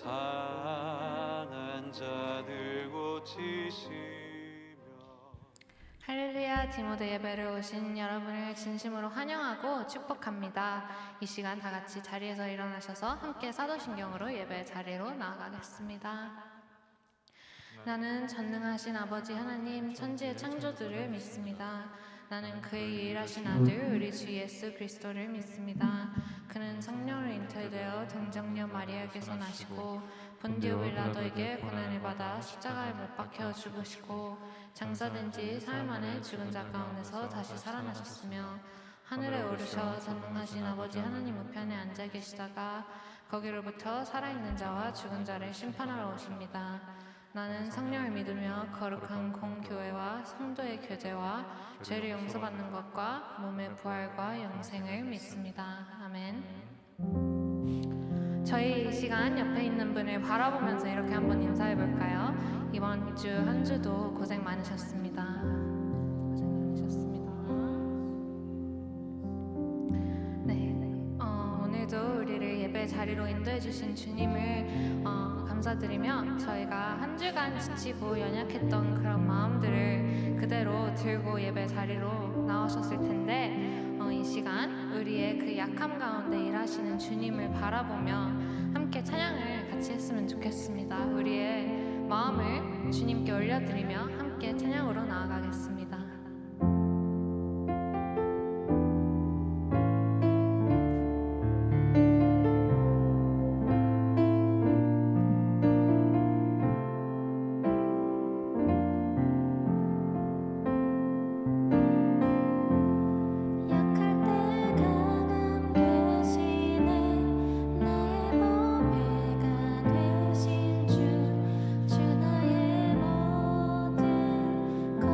상한 자들 고치시며. 할렐루야. 디모데 예배를 오신 여러분을 진심으로 환영하고 축복합니다. 이 시간 다 같이 자리에서 일어나셔서 함께 사도신경으로 예배 자리로 나아가겠습니다. 나는 전능하신 아버지 하나님 천지의 창조주를 믿습니다. 나는 그의 유일하신 아들 우리 주 예수 그리스도를 믿습니다. 그는 성령으로 잉태되어 동정녀 마리아에게서 나시고 본디오 빌라도에게 고난을 받아 십자가에 못 박혀 죽으시고 장사된 지 사흘 만에 죽은 자 가운데서 다시 살아나셨으며 하늘에 오르셔 전능하신 아버지 하나님 우편에 앉아 계시다가 거기로부터 살아있는 자와 죽은 자를 심판하러 오십니다. 나는 성령을 믿으며 거룩한 공교회와 성도의 교제와 죄를 용서받는 것과 몸의 부활과 영생을 믿습니다. 아멘. 저희 이 시간 옆에 있는 분을 바라보면서 이렇게 한번 인사해 볼까요? 이번 주 한 주도 고생 많으셨습니다. 오늘도 우리를 예배 자리로 인도해 주신 주님을 감사드리며 저희가 한 주간 지치고 연약했던 그런 마음들을 그대로 들고 예배 자리로 나오셨을 텐데 이 시간 우리의 그 약함 가운데 일하시는 주님을 바라보며 함께 찬양을 같이 했으면 좋겠습니다. 우리의 마음을 주님께 올려드리며 함께 찬양으로 나아가겠습니다. 주 나의 모든 것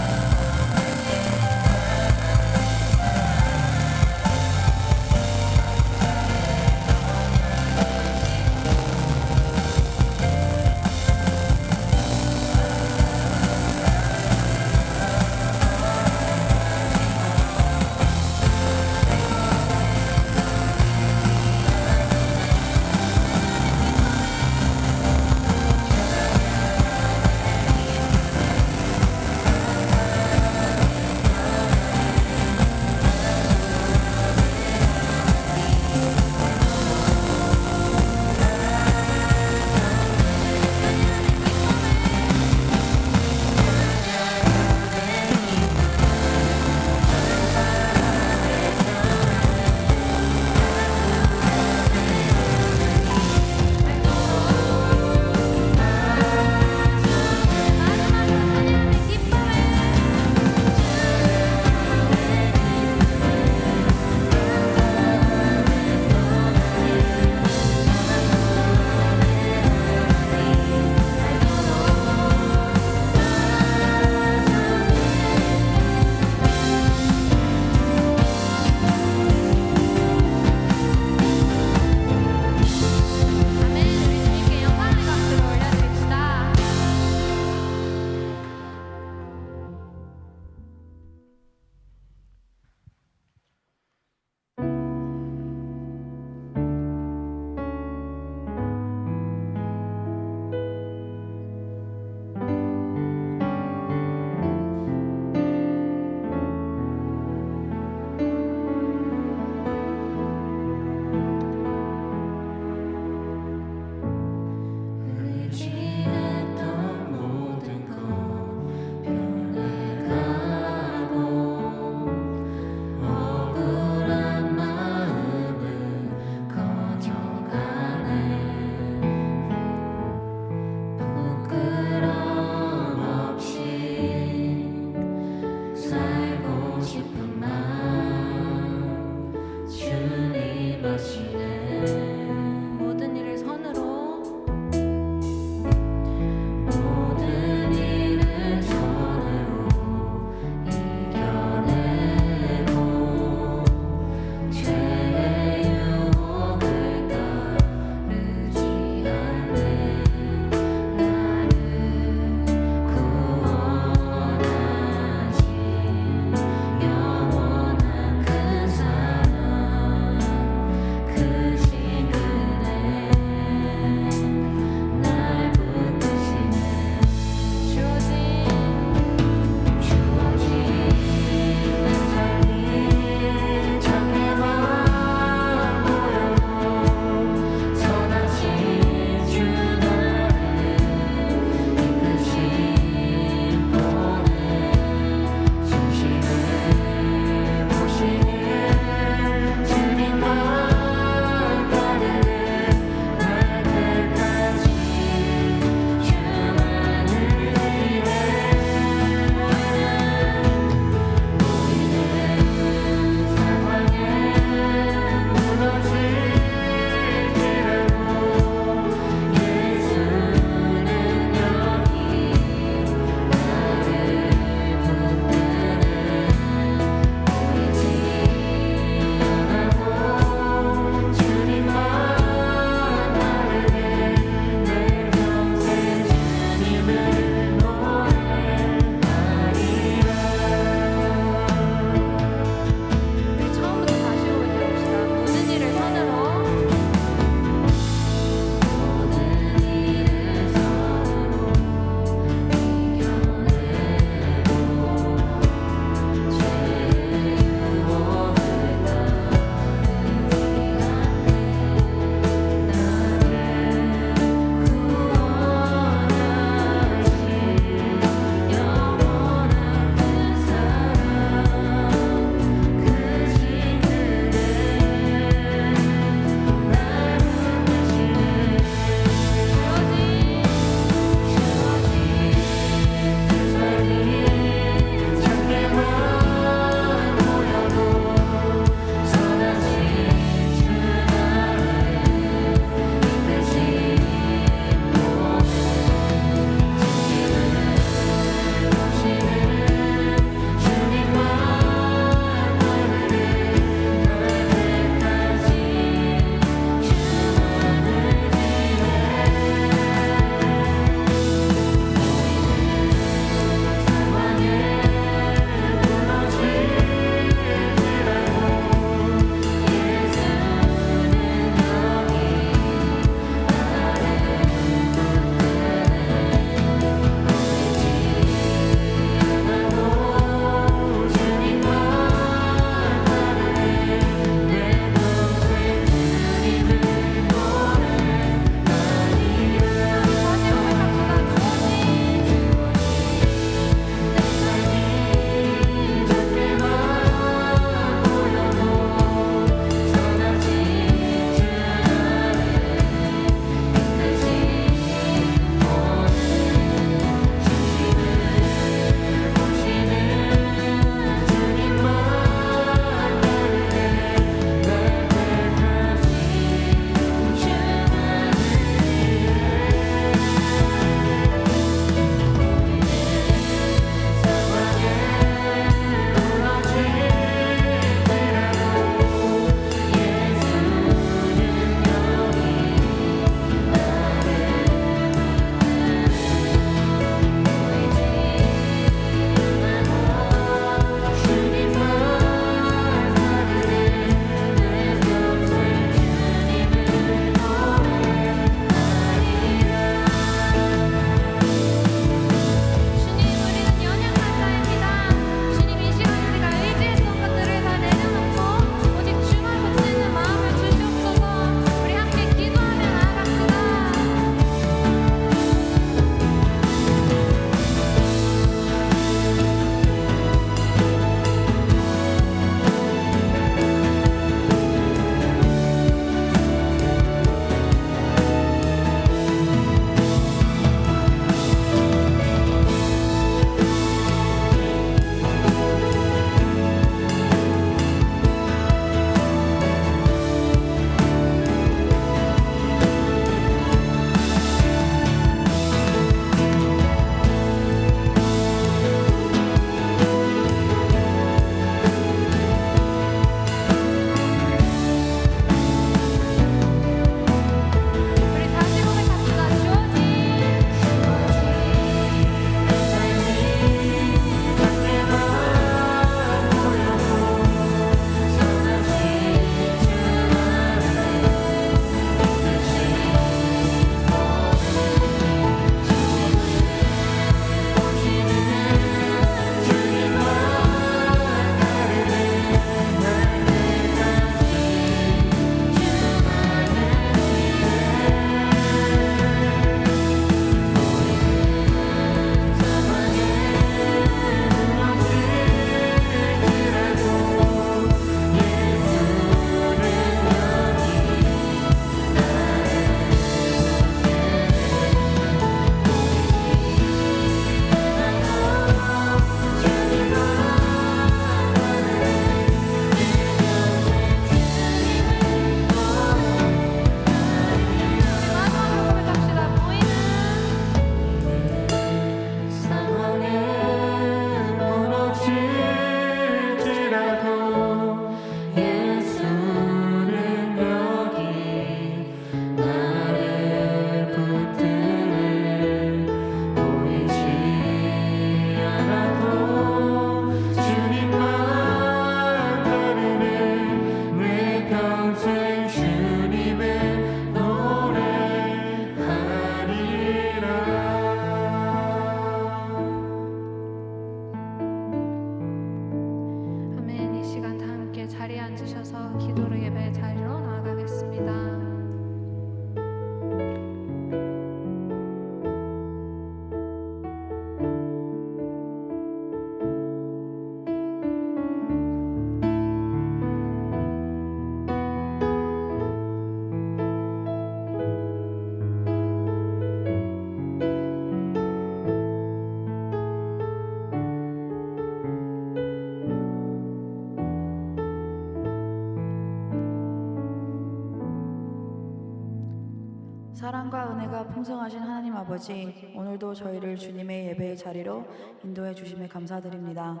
사랑과 은혜가 풍성하신 하나님 아버지, 오늘도 저희를 주님의 예배의 자리로 인도해 주심에 감사드립니다.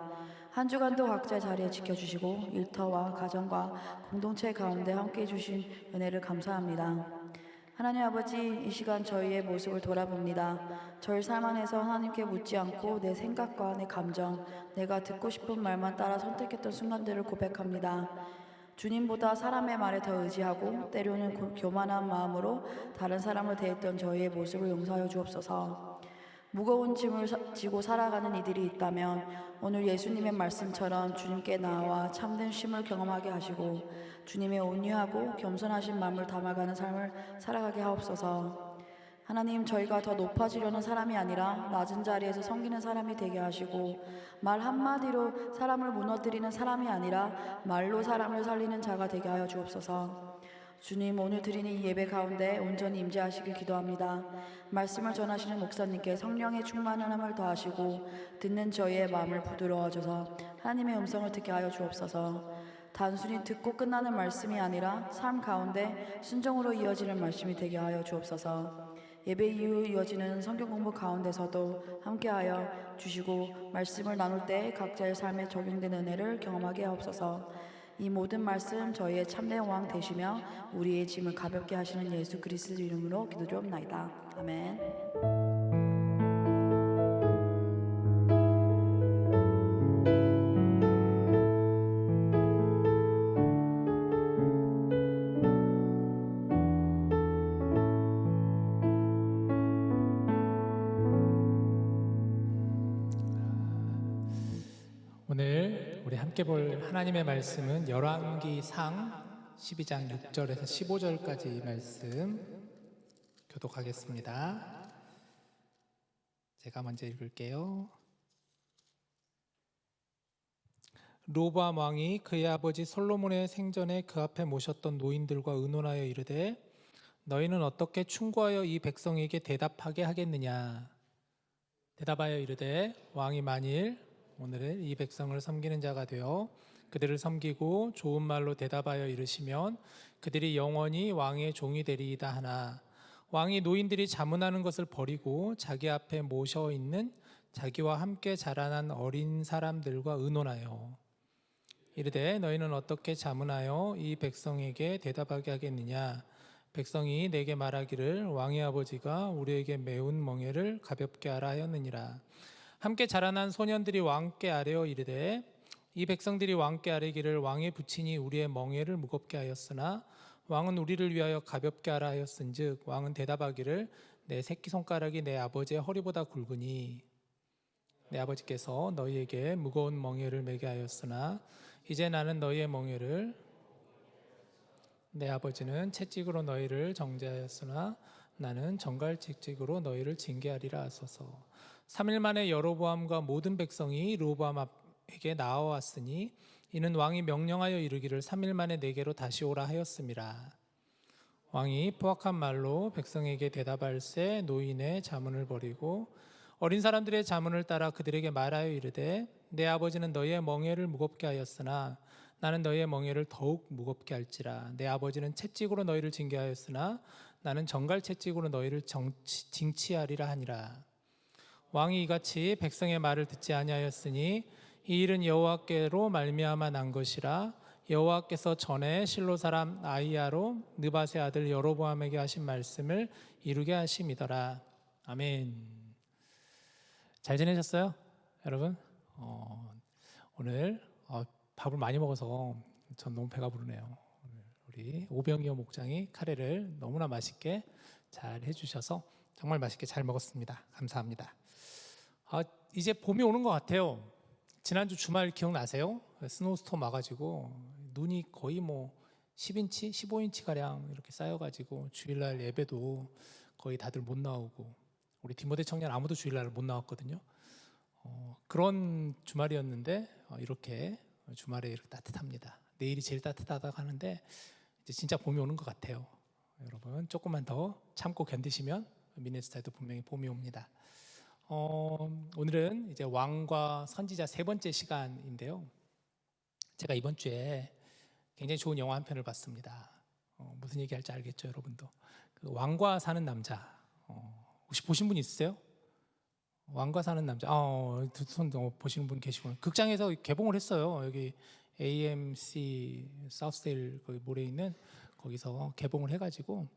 한 주간도 각자의 자리에 지켜주시고 일터와 가정과 공동체 가운데 함께해 주신 은혜를 감사합니다. 하나님 아버지, 이 시간 저희의 모습을 돌아봅니다. 저희 삶 안에서 하나님께 묻지 않고 내 생각과 내 감정, 내가 듣고 싶은 말만 따라 선택했던 순간들을 고백합니다. 주님보다 사람의 말에 더 의지하고 때로는 교만한 마음으로 다른 사람을 대했던 저희의 모습을 용서하여 주옵소서. 무거운 짐을 지고 살아가는 이들이 있다면 오늘 예수님의 말씀처럼 주님께 나와 참된 쉼을 경험하게 하시고 주님의 온유하고 겸손하신 마음을 담아가는 삶을 살아가게 하옵소서. 하나님, 저희가 더 높아지려는 사람이 아니라 낮은 자리에서 섬기는 사람이 되게 하시고 말 한마디로 사람을 무너뜨리는 사람이 아니라 말로 사람을 살리는 자가 되게 하여 주옵소서. 주님, 오늘 드리는 이 예배 가운데 온전히 임재하시길 기도합니다. 말씀을 전하시는 목사님께 성령의 충만함을 더하시고 듣는 저희의 마음을 부드러워져서 하나님의 음성을 듣게 하여 주옵소서. 단순히 듣고 끝나는 말씀이 아니라 삶 가운데 순종으로 이어지는 말씀이 되게 하여 주옵소서. 예배 이후 이어지는 성경 공부 가운데서도 함께하여 주시고 말씀을 나눌 때 각자의 삶에 적용된 은혜를 경험하게 하옵소서. 이 모든 말씀 저희의 참된 왕 되시며 우리의 짐을 가볍게 하시는 예수 그리스도 이름으로 기도드리옵나이다. 아멘. 오늘 우리 함께 볼 하나님의 말씀은 열왕기상 12장 6절에서 15절까지 말씀 교독하겠습니다. 제가 먼저 읽을게요. 르호보암 왕이 그의 아버지 솔로몬의 생전에 그 앞에 모셨던 노인들과 의논하여 이르되 너희는 어떻게 충고하여 이 백성에게 대답하게 하겠느냐. 대답하여 이르되 왕이 만일 오늘은 이 백성을 섬기는 자가 되어 그들을 섬기고 좋은 말로 대답하여 이르시면 그들이 영원히 왕의 종이 되리이다 하나 왕이 노인들이 자문하는 것을 버리고 자기 앞에 모셔 있는 자기와 함께 자라난 어린 사람들과 의논하여 이르되 너희는 어떻게 자문하여 이 백성에게 대답하게 하겠느냐. 백성이 내게 말하기를 왕의 아버지가 우리에게 매운 멍에를 가볍게 하라 하였느니라. 함께 자라난 소년들이 왕께 아뢰어 이르되 이 백성들이 왕께 아뢰기를 왕의 부친이 우리의 멍에를 무겁게 하였으나 왕은 우리를 위하여 가볍게 하라 하였은즉 왕은 대답하기를 내 새끼손가락이 내 아버지의 허리보다 굵으니 내 아버지께서 너희에게 무거운 멍에를 매게 하였으나 이제 나는 너희의 멍에를 내 아버지는 채찍으로 너희를 정죄하였으나 나는 정갈 채찍으로 너희를 징계하리라 하소서. 3일 만에 여로보암과 모든 백성이 르호보암에게 나와왔으니 이는 왕이 명령하여 이르기를 3일 만에 내게로 다시 오라 하였음이라. 왕이 포악한 말로 백성에게 대답할새 노인의 자문을 버리고 어린 사람들의 자문을 따라 그들에게 말하여 이르되 내 아버지는 너희의 멍에를 무겁게 하였으나 나는 너희의 멍에를 더욱 무겁게 할지라. 내 아버지는 채찍으로 너희를 징계하였으나 나는 정갈 채찍으로 너희를 징치하리라 하니라. 왕이 이같이 백성의 말을 듣지 아니하였으니 이 일은 여호와께로 말미암아 난 것이라. 여호와께서 전에 실로 사람 아히야로 느밧의 아들 여로보암에게 하신 말씀을 이루게 하심이더라. 아멘. 잘 지내셨어요, 여러분? 오늘 밥을 많이 먹어서 전 너무 배가 부르네요. 우리 오병이어 목장이 카레를 너무나 맛있게 잘 해주셔서 정말 맛있게 잘 먹었습니다. 감사합니다. 이제 봄이 오는 것 같아요. 지난주 주말 기억나세요? 스노우스톰 와가지고 눈이 거의 10인치, 15인치 가량 이렇게 쌓여가지고 주일날 예배도 거의 다들 못 나오고 우리 디모데 청년 아무도 주일날 못 나왔거든요. 그런 주말이었는데 이렇게 주말에 이렇게 따뜻합니다. 내일이 제일 따뜻하다고 하는데 이제 진짜 봄이 오는 것 같아요. 여러분 조금만 더 참고 견디시면 미네소타에도 분명히 봄이 옵니다. 오늘은 이제 왕과 선지자 세 번째 시간인데요. 제가 이번 주에 굉장히 좋은 영화 한 편을 봤습니다. 무슨 얘기할지 알겠죠, 여러분도? 그 왕과 사는 남자 혹시 보신 분 있으세요? 왕과 사는 남자. 두손 보시는 분 계시구나. 극장에서 개봉을 했어요. 여기 AMC 사우스데일 거기 몰에 있는 거기서 개봉을 해가지고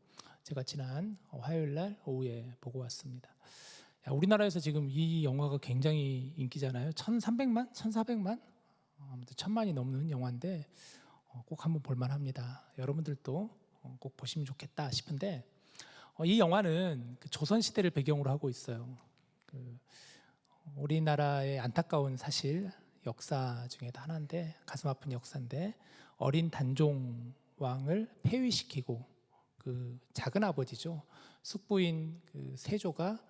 제가 지난 화요일 날 오후에 보고 왔습니다. 우리나라에서 지금 이 영화가 굉장히 인기잖아요. 1,300만, 1,400만, 아무튼 1,000만이 넘는 영화인데 꼭 한번 볼만합니다. 여러분들도 꼭 보시면 좋겠다 싶은데 이 영화는 그 조선 시대를 배경으로 하고 있어요. 우리나라의 안타까운 사실 역사 중에 하나인데 가슴 아픈 역사인데 어린 단종 왕을 폐위시키고 그 작은 아버지죠 숙부인 그 세조가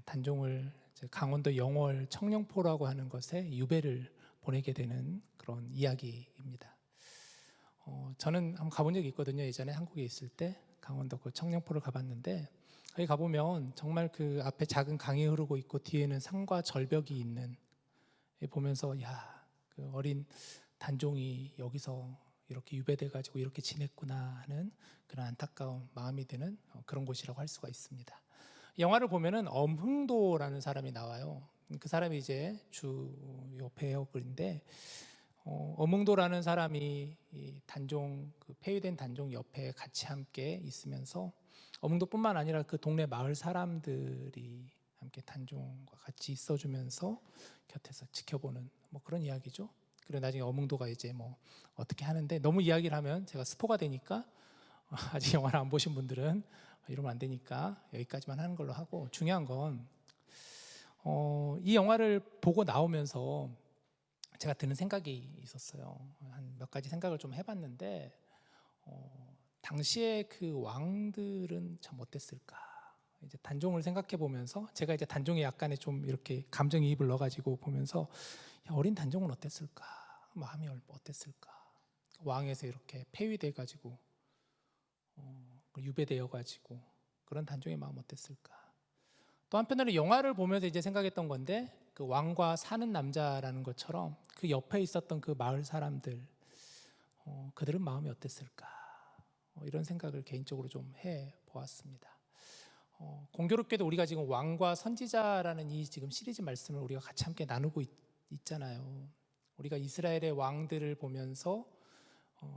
단종을 강원도 영월 청령포라고 하는 것에 유배를 보내게 되는 그런 이야기입니다. 저는 한번 가본 적이 있거든요. 예전에 한국에 있을 때 강원도 그 청령포를 가봤는데 거기 가보면 정말 그 앞에 작은 강이 흐르고 있고 뒤에는 산과 절벽이 있는 보면서 그 어린 단종이 여기서 이렇게 유배돼 가지고 이렇게 지냈구나 하는 그런 안타까운 마음이 드는 그런 곳이라고 할 수가 있습니다. 영화를 보면은 엄흥도라는 사람이 나와요. 그 사람이 이제 주요 배역인데 엄흥도라는 사람이 이 단종 그 폐위된 단종 옆에 같이 함께 있으면서 엄흥도뿐만 아니라 그 동네 마을 사람들이 함께 단종과 같이 있어주면서 곁에서 지켜보는 뭐 그런 이야기죠. 그리고 나중에 엄흥도가 이제 뭐 어떻게 하는데 너무 이야기를 하면 제가 스포가 되니까 아직 영화를 안 보신 분들은 이러면 안 되니까 여기까지만 하는 걸로 하고 중요한 건 이 영화를 보고 나오면서 제가 드는 생각이 있었어요. 한 몇 가지 생각을 좀 해봤는데 당시에 그 왕들은 참 어땠을까? 이제 단종을 생각해 보면서 제가 이제 단종에 약간의 좀 이렇게 감정이입을 넣어가지고 보면서 어린 단종은 어땠을까? 마음이 어땠을까? 왕에서 이렇게 폐위돼가지고 유배되어가지고 그런 단종의 마음 어땠을까? 또 한편으로 영화를 보면서 이제 생각했던 건데 그 왕과 사는 남자라는 것처럼 그 옆에 있었던 그 마을 사람들 그들은 마음이 어땠을까? 이런 생각을 개인적으로 좀 해보았습니다. 공교롭게도 우리가 지금 왕과 선지자라는 이 지금 시리즈 말씀을 우리가 같이 함께 나누고 있잖아요. 우리가 이스라엘의 왕들을 보면서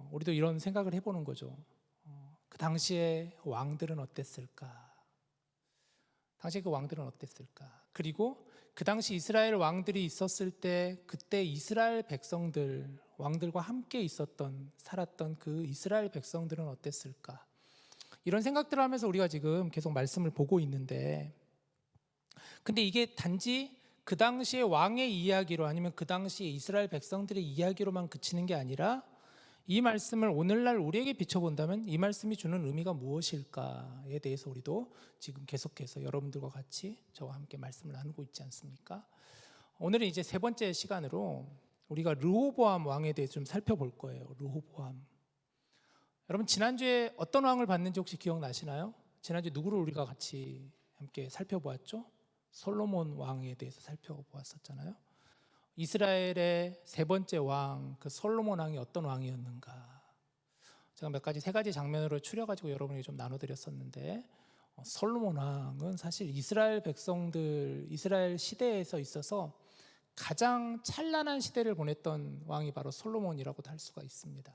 우리도 이런 생각을 해보는 거죠. 그 당시에 왕들은 어땠을까? 당시 그 왕들은 어땠을까? 그리고 그 당시 이스라엘 왕들이 있었을 때 그때 이스라엘 백성들 왕들과 함께 있었던 살았던 그 이스라엘 백성들은 어땠을까? 이런 생각들을 하면서 우리가 지금 계속 말씀을 보고 있는데 근데 이게 단지 그 당시의 왕의 이야기로 아니면 그 당시의 이스라엘 백성들의 이야기로만 그치는 게 아니라 이 말씀을 오늘날 우리에게 비춰본다면 이 말씀이 주는 의미가 무엇일까에 대해서 우리도 지금 계속해서 여러분들과 같이 저와 함께 말씀을 나누고 있지 않습니까? 오늘은 이제 세 번째 시간으로 우리가 르호보암 왕에 대해서 좀 살펴볼 거예요. 르호보암. 여러분 지난주에 어떤 왕을 봤는지 혹시 기억나시나요? 지난주에 누구를 우리가 같이 함께 살펴보았죠? 솔로몬 왕에 대해서 살펴보았었잖아요. 이스라엘의 세 번째 왕, 그 솔로몬 왕이 어떤 왕이었는가? 제가 세 가지 장면으로 추려가지고 여러분에게 좀 나눠드렸었는데 솔로몬 왕은 사실 이스라엘 백성들, 이스라엘 시대에서 있어서 가장 찬란한 시대를 보냈던 왕이 바로 솔로몬이라고도 할 수가 있습니다.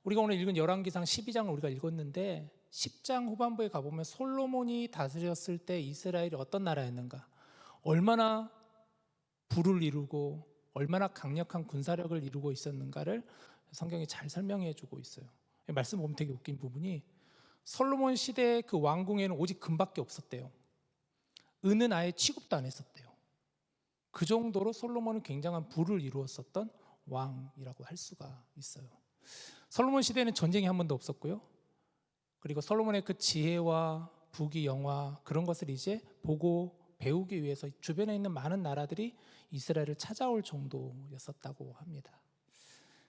우리가 오늘 읽은 열왕기상 12장을 우리가 읽었는데 10장 후반부에 가보면 솔로몬이 다스렸을 때 이스라엘이 어떤 나라였는가? 얼마나 부를 이루고 얼마나 강력한 군사력을 이루고 있었는가를 성경이 잘 설명해 주고 있어요. 말씀 보면 되게 웃긴 부분이 솔로몬 시대의 그 왕궁에는 오직 금밖에 없었대요. 은은 아예 취급도 안 했었대요. 그 정도로 솔로몬은 굉장한 부를 이루었었던 왕이라고 할 수가 있어요. 솔로몬 시대에는 전쟁이 한 번도 없었고요. 그리고 솔로몬의 그 지혜와 부귀 영화 그런 것을 이제 보고 배우기 위해서 주변에 있는 많은 나라들이 이스라엘을 찾아올 정도였었다고 합니다.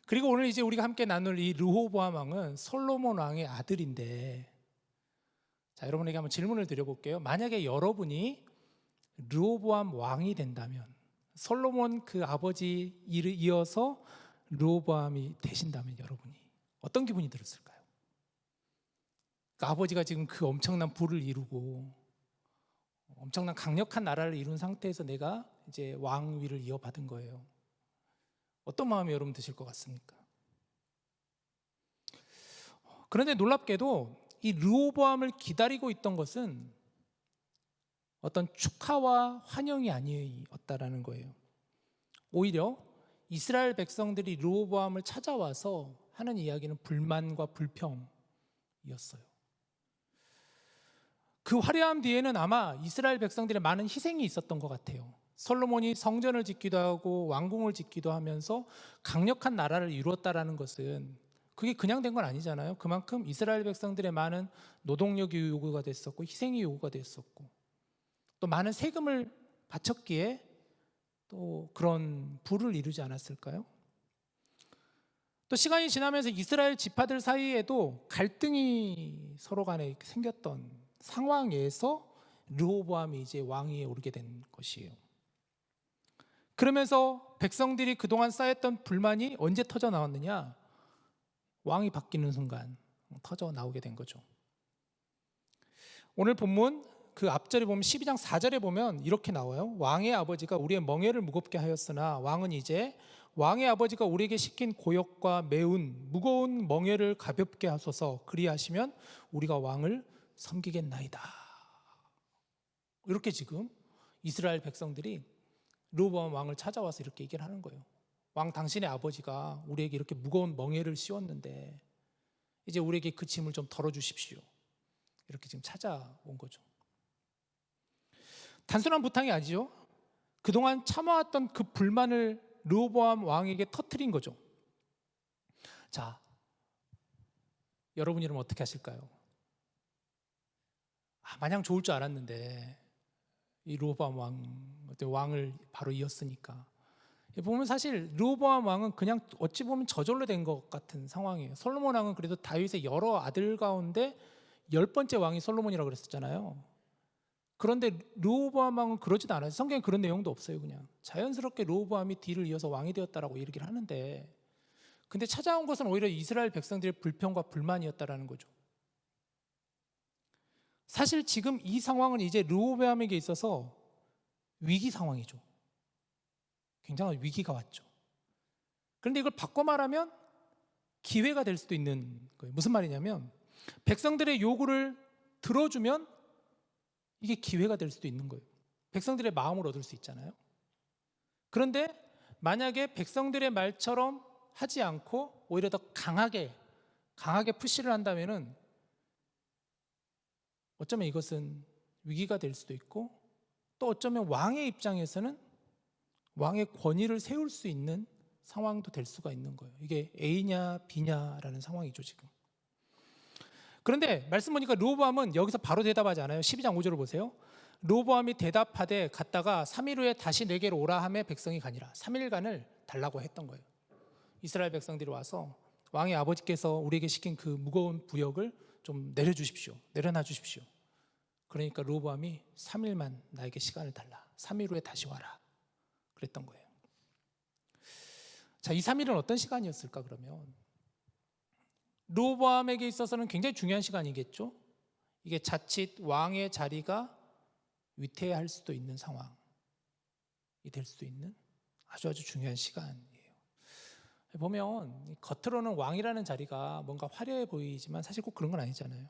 그리고 오늘 이제 우리가 함께 나눌 이 르호보암 왕은 솔로몬 왕의 아들인데 자, 여러분에게 한번 질문을 드려볼게요. 만약에 여러분이 르호보암 왕이 된다면 솔로몬 그 아버지 이어서 르호보암이 되신다면 여러분이 어떤 기분이 들었을까요? 그러니까 아버지가 지금 그 엄청난 부를 이루고 엄청난 강력한 나라를 이룬 상태에서 내가 이제 왕위를 이어받은 거예요. 어떤 마음이 여러분 드실 것 같습니까? 그런데 놀랍게도 이 르호보암을 기다리고 있던 것은 어떤 축하와 환영이 아니었다라는 거예요. 오히려 이스라엘 백성들이 르호보암을 찾아와서 하는 이야기는 불만과 불평이었어요. 그 화려함 뒤에는 아마 이스라엘 백성들의 많은 희생이 있었던 것 같아요. 솔로몬이 성전을 짓기도 하고 왕궁을 짓기도 하면서 강력한 나라를 이루었다라는 것은 그게 그냥 된 건 아니잖아요. 그만큼 이스라엘 백성들의 많은 노동력이 요구가 됐었고 희생이 요구가 됐었고 또 많은 세금을 바쳤기에 또 그런 부를 이루지 않았을까요? 또 시간이 지나면서 이스라엘 지파들 사이에도 갈등이 서로 간에 생겼던 상황에서 르호보암이 이제 왕위에 오르게 된 것이에요. 그러면서 백성들이 그동안 쌓였던 불만이 언제 터져 나왔느냐? 왕이 바뀌는 순간 터져 나오게 된 거죠. 오늘 본문 그 앞절에 보면 12장 4절에 보면 이렇게 나와요. 왕의 아버지가 우리의 멍에를 무겁게 하였으나 왕은 이제 왕의 아버지가 우리에게 시킨 고역과 매운 무거운 멍에를 가볍게 하소서. 그리하시면 우리가 왕을 섬기겠나이다. 이렇게 지금 이스라엘 백성들이 르호보암 왕을 찾아와서 이렇게 얘기를 하는 거예요. 왕 당신의 아버지가 우리에게 이렇게 무거운 멍에를 씌웠는데 이제 우리에게 그 짐을 좀 덜어주십시오. 이렇게 지금 찾아온 거죠. 단순한 부탁이 아니죠. 그동안 참아왔던 그 불만을 르호보암 왕에게 터뜨린 거죠. 자, 여러분이라면 어떻게 하실까요? 마냥 좋을 줄 알았는데 이 르호보암 왕을 바로 이었으니까 보면 사실 르호보암 왕은 그냥 어찌 보면 저절로 된 것 같은 상황이에요. 솔로몬 왕은 그래도 다윗의 여러 아들 가운데 10번째 왕이 솔로몬이라고 그랬었잖아요. 그런데 르호보암 왕은 그러지도 않아요. 성경에 그런 내용도 없어요. 그냥 자연스럽게 르호보암이 뒤를 이어서 왕이 되었다라고 얘기를 하는데 근데 찾아온 것은 오히려 이스라엘 백성들의 불평과 불만이었다라는 거죠. 사실 지금 이 상황은 이제 르호보암에게 있어서 위기 상황이죠. 굉장한 위기가 왔죠. 그런데 이걸 바꿔 말하면 기회가 될 수도 있는 거예요. 무슨 말이냐면 백성들의 요구를 들어주면 이게 기회가 될 수도 있는 거예요. 백성들의 마음을 얻을 수 있잖아요. 그런데 만약에 백성들의 말처럼 하지 않고 오히려 더 강하게 푸시를 한다면은 어쩌면 이것은 위기가 될 수도 있고 또 어쩌면 왕의 입장에서는 왕의 권위를 세울 수 있는 상황도 될 수가 있는 거예요. 이게 A냐 B냐라는 상황이죠 지금. 그런데 말씀 보니까 르호보암은 여기서 바로 대답하지 않아요. 12장 5절을 보세요. 르호보암이 대답하되 갔다가 3일 후에 다시 내게로 오라 하매 백성이 가니라. 3일간을 달라고 했던 거예요. 이스라엘 백성들이 와서 왕의 아버지께서 우리에게 시킨 그 무거운 부역을 좀 내려주십시오. 내려놔 주십시오. 그러니까 르호보암이 3일만 나에게 시간을 달라. 3일 후에 다시 와라. 그랬던 거예요. 자, 이 3일은 어떤 시간이었을까 그러면? 르호보암에게 있어서는 굉장히 중요한 시간이겠죠. 이게 자칫 왕의 자리가 위태할 수도 있는 상황이 될 수도 있는 아주 중요한 시간이에요. 보면 겉으로는 왕이라는 자리가 뭔가 화려해 보이지만 사실 꼭 그런 건 아니잖아요.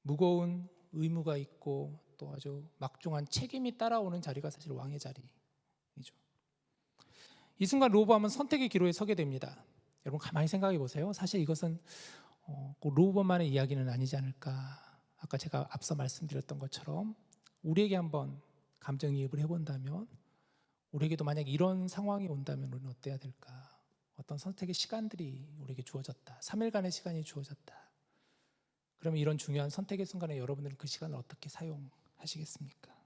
무거운 의무가 있고 또 아주 막중한 책임이 따라오는 자리가 사실 왕의 자리이죠. 이 순간 르호보암은 선택의 기로에 서게 됩니다. 여러분 가만히 생각해 보세요. 사실 이것은 꼭 르호보암만의 이야기는 아니지 않을까. 아까 제가 앞서 말씀드렸던 것처럼 우리에게 한번 감정이입을 해본다면 우리에게도 만약 이런 상황이 온다면 우리는 어때야 될까. 어떤 선택의 시간들이 우리에게 주어졌다. 3일간의 시간이 주어졌다. 그러면 이런 중요한 선택의 순간에 여러분들은 그 시간을 어떻게 사용하시겠습니까?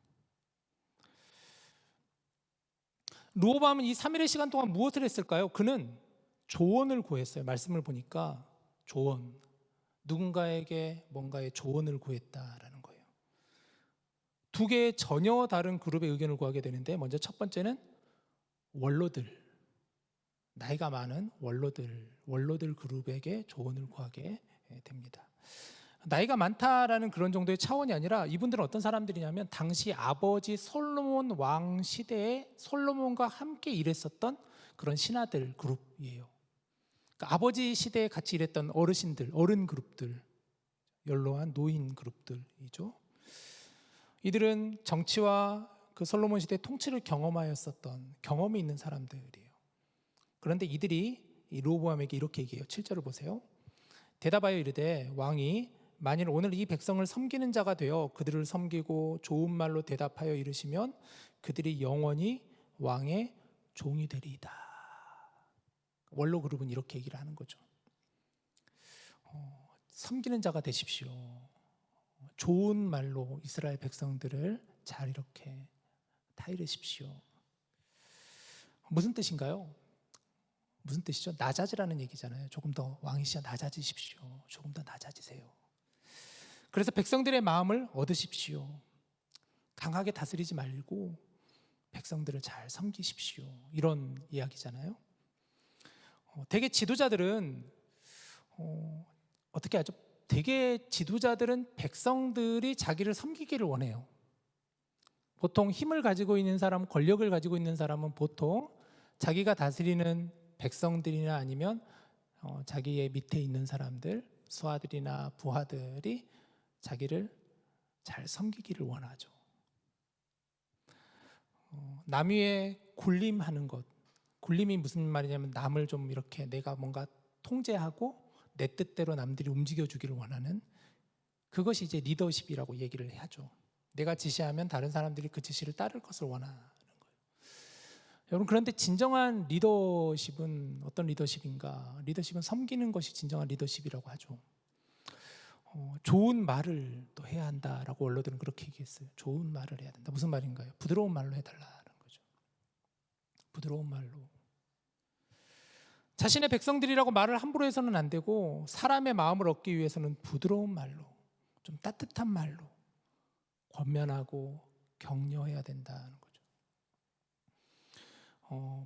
르호보암은 이 3일의 시간 동안 무엇을 했을까요? 그는 조언을 구했어요. 말씀을 보니까 조언, 누군가에게 뭔가의 조언을 구했다라는 거예요. 두 개의 전혀 다른 그룹의 의견을 구하게 되는데 먼저 첫 번째는 원로들, 나이가 많은 원로들 그룹에게 조언을 구하게 됩니다. 나이가 많다라는 그런 정도의 차원이 아니라 이분들은 어떤 사람들이냐면 당시 아버지 솔로몬 왕 시대에 솔로몬과 함께 일했었던 그런 신하들 그룹이에요. 그러니까 아버지 시대에 같이 일했던 어르신들, 어른 그룹들, 연로한 노인 그룹들이죠. 이들은 정치와 그 솔로몬 시대 통치를 경험하였었던 경험이 있는 사람들이에요. 그런데 이들이 이 르호보암에게 이렇게 얘기해요. 7절을 보세요. 대답하여 이르되 왕이 만일 오늘 이 백성을 섬기는 자가 되어 그들을 섬기고 좋은 말로 대답하여 이르시면 그들이 영원히 왕의 종이 되리이다. 원로 그룹은 이렇게 얘기를 하는 거죠. 섬기는 자가 되십시오. 좋은 말로 이스라엘 백성들을 잘 이렇게 타이르십시오. 무슨 뜻인가요? 무슨 뜻이죠? 낮아지라는 얘기잖아요. 조금 더 왕이시여 낮아지십시오. 조금 더 낮아지세요. 그래서 백성들의 마음을 얻으십시오. 강하게 다스리지 말고 백성들을 잘 섬기십시오. 이런 이야기잖아요. 대개 지도자들은 어떻게 하죠? 대개 지도자들은 백성들이 자기를 섬기기를 원해요. 보통 힘을 가지고 있는 사람, 권력을 가지고 있는 사람은 보통 자기가 다스리는 백성들이나 아니면 자기의 밑에 있는 사람들, 수하들이나 부하들이 자기를 잘 섬기기를 원하죠. 남 위에 군림하는 것, 군림이 무슨 말이냐면 남을 좀 이렇게 내가 뭔가 통제하고 내 뜻대로 남들이 움직여주기를 원하는, 그것이 이제 리더십이라고 얘기를 하죠. 내가 지시하면 다른 사람들이 그 지시를 따를 것을 원하는 거예요. 여러분, 그런데 진정한 리더십은 어떤 리더십인가? 리더십은 섬기는 것이 진정한 리더십이라고 하죠. 좋은 말을 또 해야 한다라고 원로들은 그렇게 얘기했어요. 좋은 말을 해야 된다. 무슨 말인가요? 부드러운 말로 해달라는 거죠. 부드러운 말로. 자신의 백성들이라고 말을 함부로 해서는 안 되고, 사람의 마음을 얻기 위해서는 부드러운 말로, 좀 따뜻한 말로 권면하고 격려해야 된다는 거죠.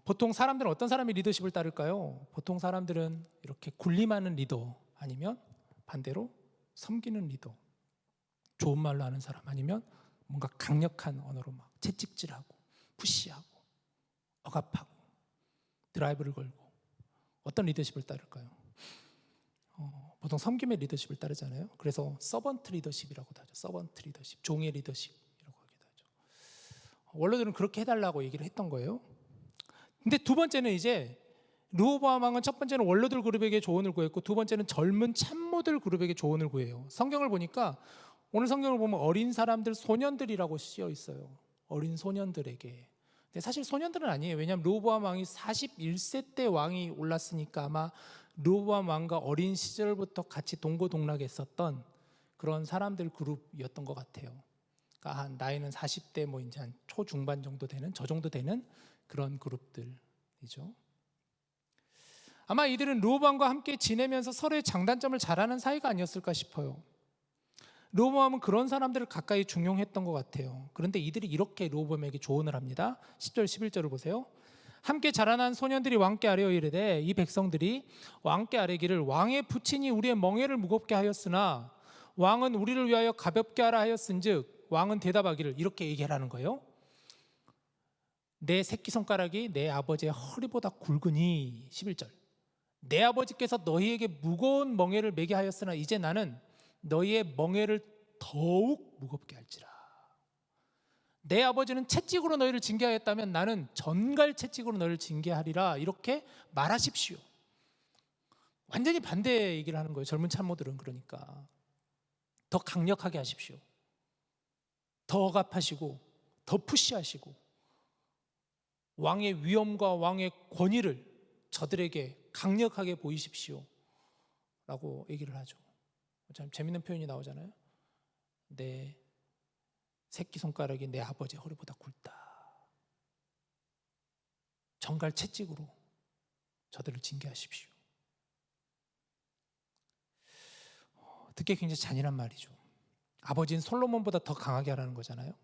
보통 사람들은 어떤 사람이 리더십을 따를까요? 보통 사람들은 이렇게 군림하는 리더, 아니면 반대로 섬기는 리더, 좋은 말로 하는 사람, 아니면 뭔가 강력한 언어로 막 채찍질하고 푸시하고 억압하고 드라이브를 걸고. 어떤 리더십을 따를까요? 보통 섬김의 리더십을 따르잖아요. 그래서 서번트 리더십이라고도 하죠. 서번트 리더십, 종의 리더십이라고 하기도 하죠. 원로들은 그렇게 해달라고 얘기를 했던 거예요. 근데 두 번째는 이제 르호보암 왕은 첫 번째는 원로들 그룹에게 조언을 구했고, 두 번째는 젊은 참모들 그룹에게 조언을 구해요. 성경을 보니까, 오늘 성경을 보면 어린 사람들, 소년들이라고 쓰여 있어요. 어린 소년들에게. 근데 사실 소년들은 아니에요. 왜냐하면 르호보암 왕이 41세 때 왕이 올랐으니까 아마 르호보암 왕과 어린 시절부터 같이 동고동락했었던 그런 사람들 그룹이었던 것 같아요. 그러니까 한 나이는 40대 뭐 이제 한 초중반 정도 되는, 저 정도 되는 그런 그룹들이죠. 아마 이들은 르호보암과 함께 지내면서 서로의 장단점을 잘 아는 사이가 아니었을까 싶어요. 르호보암은 그런 사람들을 가까이 중용했던 것 같아요. 그런데 이들이 이렇게 르호보암에게 조언을 합니다. 10절 11절을 보세요. 함께 자라난 소년들이 왕께 아뢰어 이르되 이 백성들이 왕께 아뢰기를 왕의 부친이 우리의 멍에를 무겁게 하였으나 왕은 우리를 위하여 가볍게 하라 하였은즉 왕은 대답하기를, 이렇게 얘기하라는 거예요. 내 새끼손가락이 내 아버지의 허리보다 굵으니, 11절, 내 아버지께서 너희에게 무거운 멍에를 매게 하였으나 이제 나는 너희의 멍에를 더욱 무겁게 할지라. 내 아버지는 채찍으로 너희를 징계하였다면 나는 전갈 채찍으로 너희를 징계하리라. 이렇게 말하십시오. 완전히 반대 얘기를 하는 거예요. 젊은 참모들은. 그러니까 더 강력하게 하십시오. 더 억압하시고 더 푸시하시고 왕의 위엄과 왕의 권위를 저들에게 강력하게 보이십시오 라고 얘기를 하죠. 참 재밌는 표현이 나오잖아요. 내 새끼손가락이 내 아버지의 허리보다 굵다. 정갈 채찍으로 저들을 징계하십시오. 듣기 굉장히 잔인한 말이죠. 아버지인 솔로몬보다 더 강하게 하라는 거잖아요.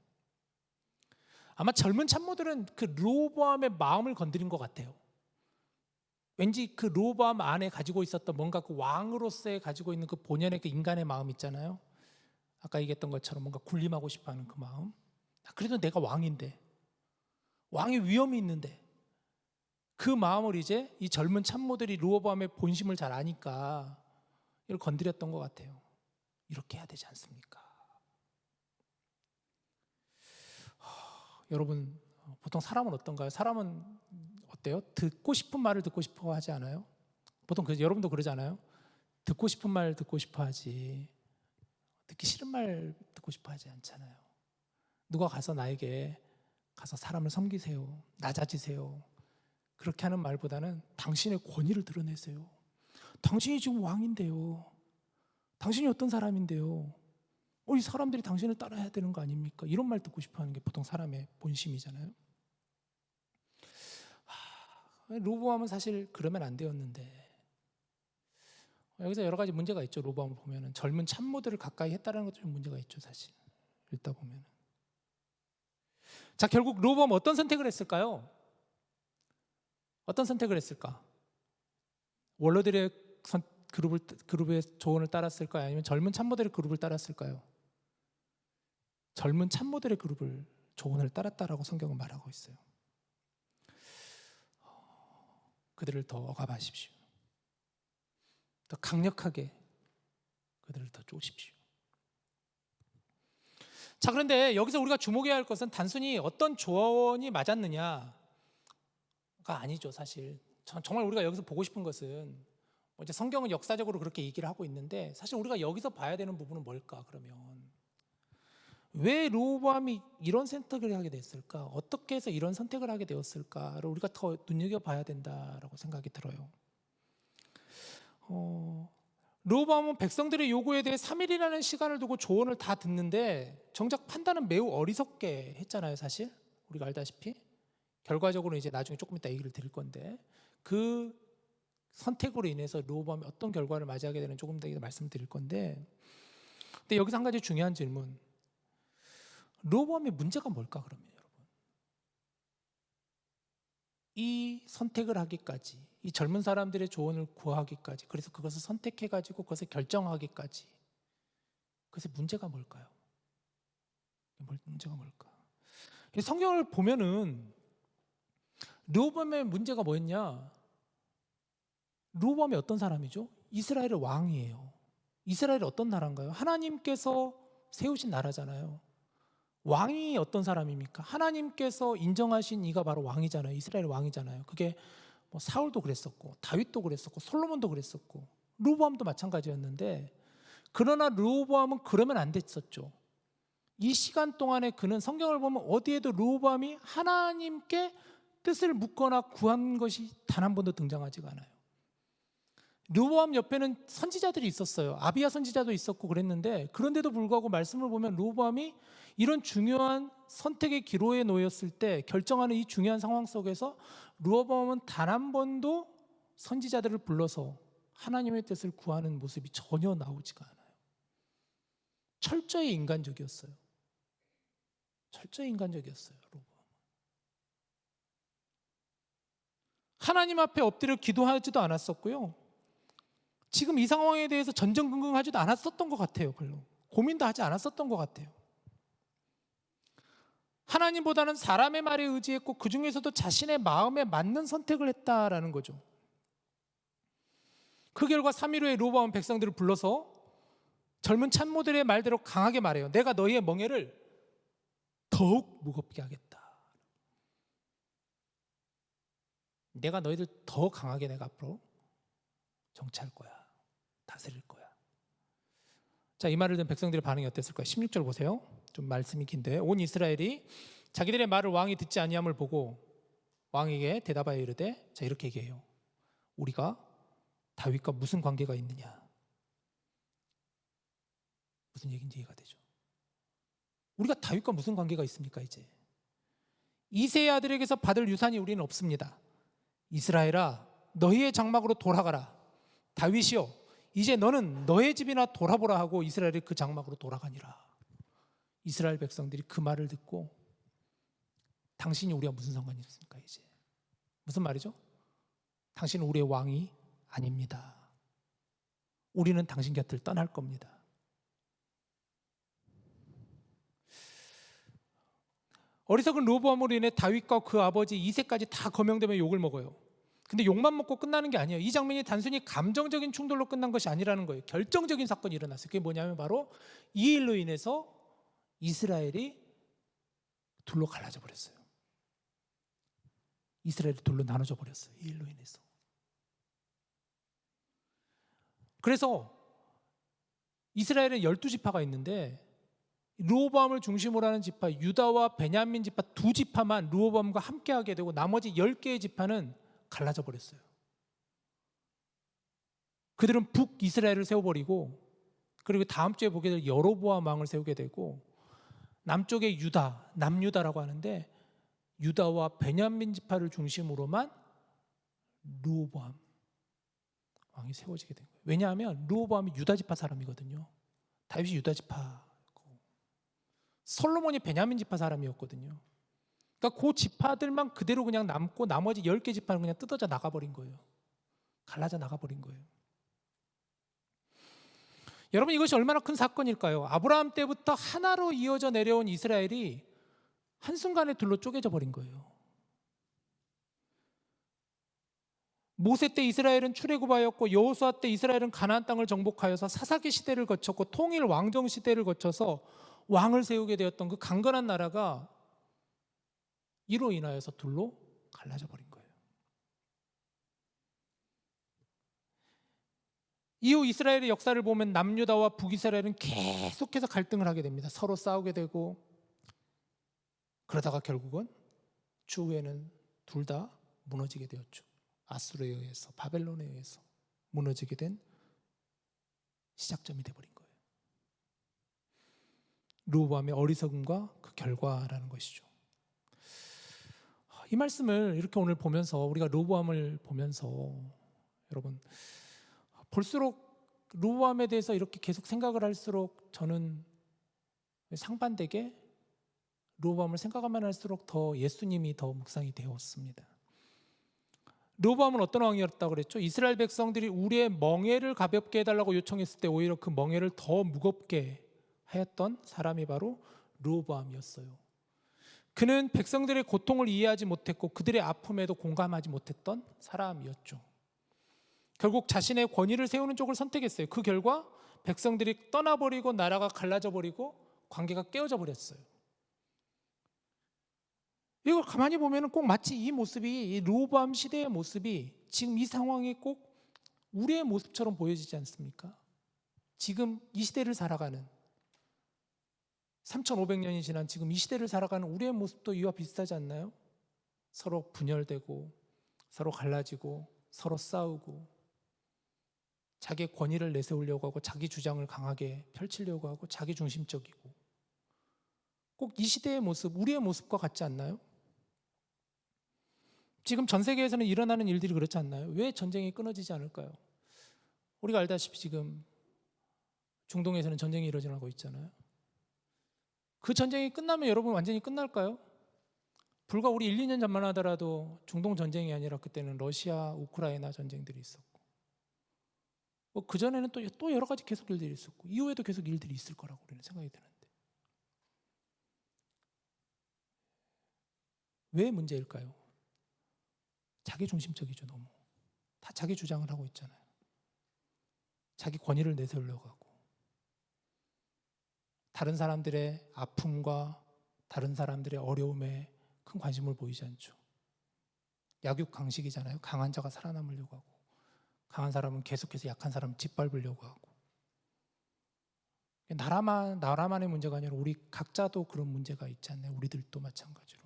아마 젊은 참모들은 그 르호보암의 마음을 건드린 것 같아요. 왠지 그 로보암 안에 가지고 있었던 뭔가 그 왕으로서의 가지고 있는 그 본연의 그 인간의 마음 있잖아요. 아까 얘기했던 것처럼 뭔가 군림하고 싶어하는 그 마음. 그래도 내가 왕인데, 왕의 위엄이 있는데, 그 마음을 이제 이 젊은 참모들이 르호보암의 본심을 잘 아니까 이걸 건드렸던 것 같아요. 이렇게 해야 되지 않습니까? 여러분, 보통 사람은 어떤가요? 사람은 어때요? 듣고 싶은 말을 듣고 싶어 하지 않아요? 보통 여러분도 그러잖아요. 듣고 싶은 말 듣고 싶어 하지 듣기 싫은 말 듣고 싶어 하지 않잖아요. 누가 가서 나에게 가서 사람을 섬기세요, 낮아지세요, 그렇게 하는 말보다는 당신의 권위를 드러내세요. 당신이 지금 왕인데요, 당신이 어떤 사람인데요, 이 사람들이 당신을 따라야 되는 거 아닙니까? 이런 말 듣고 싶어 하는 게 보통 사람의 본심이잖아요. 르호보암은 사실 그러면 안 되었는데, 여기서 여러 가지 문제가 있죠. 르호보암을 보면은 젊은 참모들을 가까이 했다는 것도 좀 문제가 있죠. 사실 읽다 보면은. 자, 결국 르호보암은 어떤 선택을 했을까요? 어떤 선택을 했을까? 원로들의 그룹의 조언을 따랐을까요? 아니면 젊은 참모들의 그룹을 따랐을까요? 젊은 참모들의 그룹을 조언을 따랐다라고 성경은 말하고 있어요. 그들을 더 억압하십시오. 더 강력하게 그들을 더 쪼십시오. 자, 그런데 여기서 우리가 주목해야 할 것은 단순히 어떤 조언이 맞았느냐가 아니죠. 사실 정말 우리가 여기서 보고 싶은 것은, 이제 성경은 역사적으로 그렇게 얘기를 하고 있는데, 사실 우리가 여기서 봐야 되는 부분은 뭘까? 그러면 왜 르호보암이 이런 선택을 하게 됐을까? 어떻게 해서 이런 선택을 하게 되었을까를 우리가 더 눈여겨봐야 된다라고 생각이 들어요. 르호보암은 백성들의 요구에 대해 3일이라는 시간을 두고 조언을 다 듣는데 정작 판단은 매우 어리석게 했잖아요. 사실 우리가 알다시피 결과적으로 이제 나중에 조금 이따 얘기를 드릴 건데, 그 선택으로 인해서 르호보암이 어떤 결과를 맞이하게 되는 조금 더 말씀드릴 건데, 근데 여기서 한 가지 중요한 질문, 르호보암의 문제가 뭘까? 그러면 여러분, 이 선택을 하기까지, 이 젊은 사람들의 조언을 구하기까지, 그래서 그것을 선택해가지고 그것을 결정하기까지, 그것의 문제가 뭘까요? 문제가 뭘까? 성경을 보면은 르호보암의 문제가 뭐였냐? 르호보암이 어떤 사람이죠? 이스라엘의 왕이에요. 이스라엘이 어떤 나라인가요? 하나님께서 세우신 나라잖아요. 왕이 어떤 사람입니까? 하나님께서 인정하신 이가 바로 왕이잖아요. 이스라엘 왕이잖아요. 그게 뭐 사울도 그랬었고, 다윗도 그랬었고, 솔로몬도 그랬었고, 르호보암도 마찬가지였는데, 그러나 르호보암은 그러면 안 됐었죠. 이 시간 동안에 그는, 성경을 보면 어디에도 르호보암이 하나님께 뜻을 묻거나 구한 것이 단 한 번도 등장하지가 않아요. 르호보암 옆에는 선지자들이 있었어요. 아비야 선지자도 있었고 그랬는데, 그런데도 불구하고 말씀을 보면 르호보암이 이런 중요한 선택의 기로에 놓였을 때, 결정하는 이 중요한 상황 속에서 르호보암은 단 한 번도 선지자들을 불러서 하나님의 뜻을 구하는 모습이 전혀 나오지가 않아요. 철저히 인간적이었어요. 철저히 인간적이었어요. 르호보암은 하나님 앞에 엎드려 기도하지도 않았었고요, 지금 이 상황에 대해서 전전긍긍하지도 않았었던 것 같아요. 별로 고민도 하지 않았었던 것 같아요. 하나님보다는 사람의 말에 의지했고, 그 중에서도 자신의 마음에 맞는 선택을 했다라는 거죠. 그 결과 3일 후에 르호보암은 백성들을 불러서 젊은 참모들의 말대로 강하게 말해요. 내가 너희의 멍에를 더욱 무겁게 하겠다. 내가 너희들 더 강하게 내가 앞으로 정치할 거야. 다스릴 거야. 자, 이 말을 듣는 백성들의 반응이 어땠을까요? 16절 보세요. 좀 말씀이 긴데, 온 이스라엘이 자기들의 말을 왕이 듣지 아니함을 보고 왕에게 대답하여 이르되, 자, 이렇게 얘기해요. 우리가 다윗과 무슨 관계가 있느냐? 무슨 얘기인지 이해가 되죠? 우리가 다윗과 무슨 관계가 있습니까? 이제 이새의 아들에게서 받을 유산이 우리는 없습니다. 이스라엘아, 너희의 장막으로 돌아가라. 다윗이여, 이제 너는 너의 집이나 돌아보라 하고 이스라엘이 그 장막으로 돌아가니라. 이스라엘 백성들이 그 말을 듣고, 당신이 우리와 무슨 상관이 있습니까? 이제 무슨 말이죠? 당신은 우리의 왕이 아닙니다. 우리는 당신 곁을 떠날 겁니다. 어리석은 르호보암으로 인해 다윗과 그 아버지 이새까지 다 거명되며 욕을 먹어요. 근데 욕만 먹고 끝나는 게 아니에요. 이 장면이 단순히 감정적인 충돌로 끝난 것이 아니라는 거예요. 결정적인 사건이 일어났어요. 그게 뭐냐면 바로 이 일로 인해서 이스라엘이 둘로 갈라져 버렸어요. 이스라엘이 둘로 나눠져 버렸어요. 이 일로 인해서. 그래서 이스라엘은 12지파가 있는데 르호보암을 중심으로 하는 지파 유다와 베냐민 지파 두 지파만 르호보암과 함께하게 되고 나머지 10개의 지파는 갈라져 버렸어요. 그들은 북이스라엘을 세워버리고 그리고 다음 주에 보게 될 여로보암 왕을 세우게 되고 남쪽의 유다, 남유다라고 하는데 유다와 베냐민 지파를 중심으로만 르호보암 왕이 세워지게 된 거예요. 왜냐하면 르호보암이 유다 지파 사람이거든요. 다윗이 유다 지파고 솔로몬이 베냐민 지파 사람이었거든요. 그러니까 그 지파들만 그대로 그냥 남고 나머지 10개 지파는 그냥 뜯어져 나가버린 거예요. 갈라져 나가버린 거예요. 여러분 이것이 얼마나 큰 사건일까요? 아브라함 때부터 하나로 이어져 내려온 이스라엘이 한순간에 둘로 쪼개져 버린 거예요. 모세 때 이스라엘은 출애굽하였고 여호수아 때 이스라엘은 가나안 땅을 정복하여서 사사기 시대를 거쳤고 통일 왕정 시대를 거쳐서 왕을 세우게 되었던 그 강건한 나라가 이로 인하여서 둘로 갈라져 버린 거예요. 이후 이스라엘의 역사를 보면 남유다와 북이스라엘은 계속해서 갈등을 하게 됩니다. 서로 싸우게 되고 그러다가 결국은 추후에는 둘 다 무너지게 되었죠. 아수르에 의해서 바벨론에 의해서 무너지게 된 시작점이 되어버린 거예요. 르호보암의 어리석음과 그 결과라는 것이죠. 이 말씀을 이렇게 오늘 보면서 우리가 르호보암을 보면서 여러분 볼수록 르호보암에 대해서 이렇게 계속 생각을 할수록 저는 상반되게 르호보암을 생각하면 할수록 더 예수님이 더 묵상이 되었습니다. 르호보암은 어떤 왕이었다고 그랬죠? 이스라엘 백성들이 우리의 멍에를 가볍게 해달라고 요청했을 때 오히려 그 멍에를 더 무겁게 하였던 사람이 바로 르호보암이었어요. 그는 백성들의 고통을 이해하지 못했고 그들의 아픔에도 공감하지 못했던 사람이었죠. 결국 자신의 권위를 세우는 쪽을 선택했어요. 그 결과 백성들이 떠나버리고 나라가 갈라져 버리고 관계가 깨어져 버렸어요. 이걸 가만히 보면 꼭 마치 이 모습이 이 르호보암 시대의 모습이 지금 이 상황이 꼭 우리의 모습처럼 보여지지 않습니까? 지금 이 시대를 살아가는 3,500년이 지난 지금 이 시대를 살아가는 우리의 모습도 이와 비슷하지 않나요? 서로 분열되고 서로 갈라지고 서로 싸우고 자기의 권위를 내세우려고 하고 자기 주장을 강하게 펼치려고 하고 자기 중심적이고 꼭 이 시대의 모습, 우리의 모습과 같지 않나요? 지금 전 세계에서는 일어나는 일들이 그렇지 않나요? 왜 전쟁이 끊어지지 않을까요? 우리가 알다시피 지금 중동에서는 전쟁이 일어나고 있잖아요. 그 전쟁이 끝나면 여러분 완전히 끝날까요? 불과 우리 1, 2년 전만 하더라도 중동 전쟁이 아니라 그때는 러시아, 우크라이나 전쟁들이 있었고 그전에는 또 여러 가지 계속 일들이 있었고 이후에도 계속 일들이 있을 거라고 우리는 생각이 드는데 왜 문제일까요? 자기 중심적이죠. 너무 다 자기 주장을 하고 있잖아요. 자기 권위를 내세우려고 하고 다른 사람들의 아픔과 다른 사람들의 어려움에 큰 관심을 보이지 않죠. 약육강식이잖아요. 강한 자가 살아남으려고 하고 강한 사람은 계속해서 약한 사람을 짓밟으려고 하고 나라만의 문제가 아니라 우리 각자도 그런 문제가 있지 않나요? 우리들도 마찬가지로.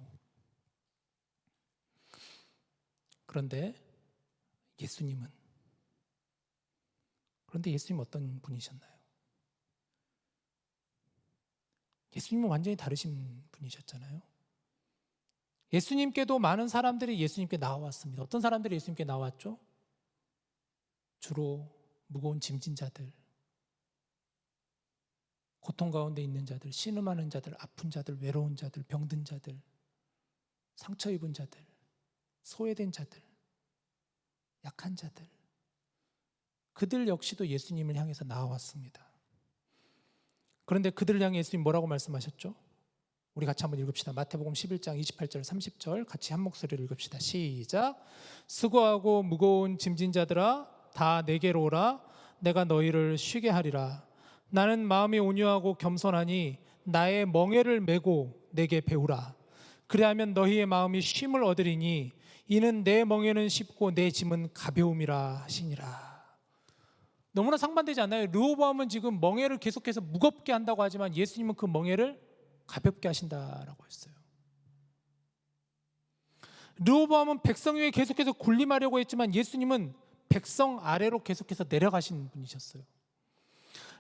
그런데 예수님은 어떤 분이셨나요? 예수님은 완전히 다르신 분이셨잖아요. 예수님께도 많은 사람들이 예수님께 나왔습니다. 어떤 사람들이 예수님께 나왔죠? 주로 무거운 짐진 자들, 고통 가운데 있는 자들, 신음하는 자들, 아픈 자들, 외로운 자들, 병든 자들, 상처 입은 자들, 소외된 자들, 약한 자들, 그들 역시도 예수님을 향해서 나아왔습니다. 그런데 그들을 향해 예수님 뭐라고 말씀하셨죠? 우리 같이 한번 읽읍시다. 마태복음 11장 28절 30절 같이 한 목소리로 읽읍시다. 시작. 수고하고 무거운 짐진 자들아 다 내게로 오라. 내가 너희를 쉬게 하리라. 나는 마음이 온유하고 겸손하니 나의 멍에를 메고 내게 배우라. 그리하면 너희의 마음이 쉼을 얻으리니 이는 내 멍에는 쉽고 내 짐은 가벼움이라 하시니라. 너무나 상반되지 않나요? 르호보암은 지금 멍에를 계속해서 무겁게 한다고 하지만 예수님은 그 멍에를 가볍게 하신다라고 했어요. 르호보암은 백성 위에 계속해서 군림하려고 했지만 예수님은 백성 아래로 계속해서 내려가신 분이셨어요.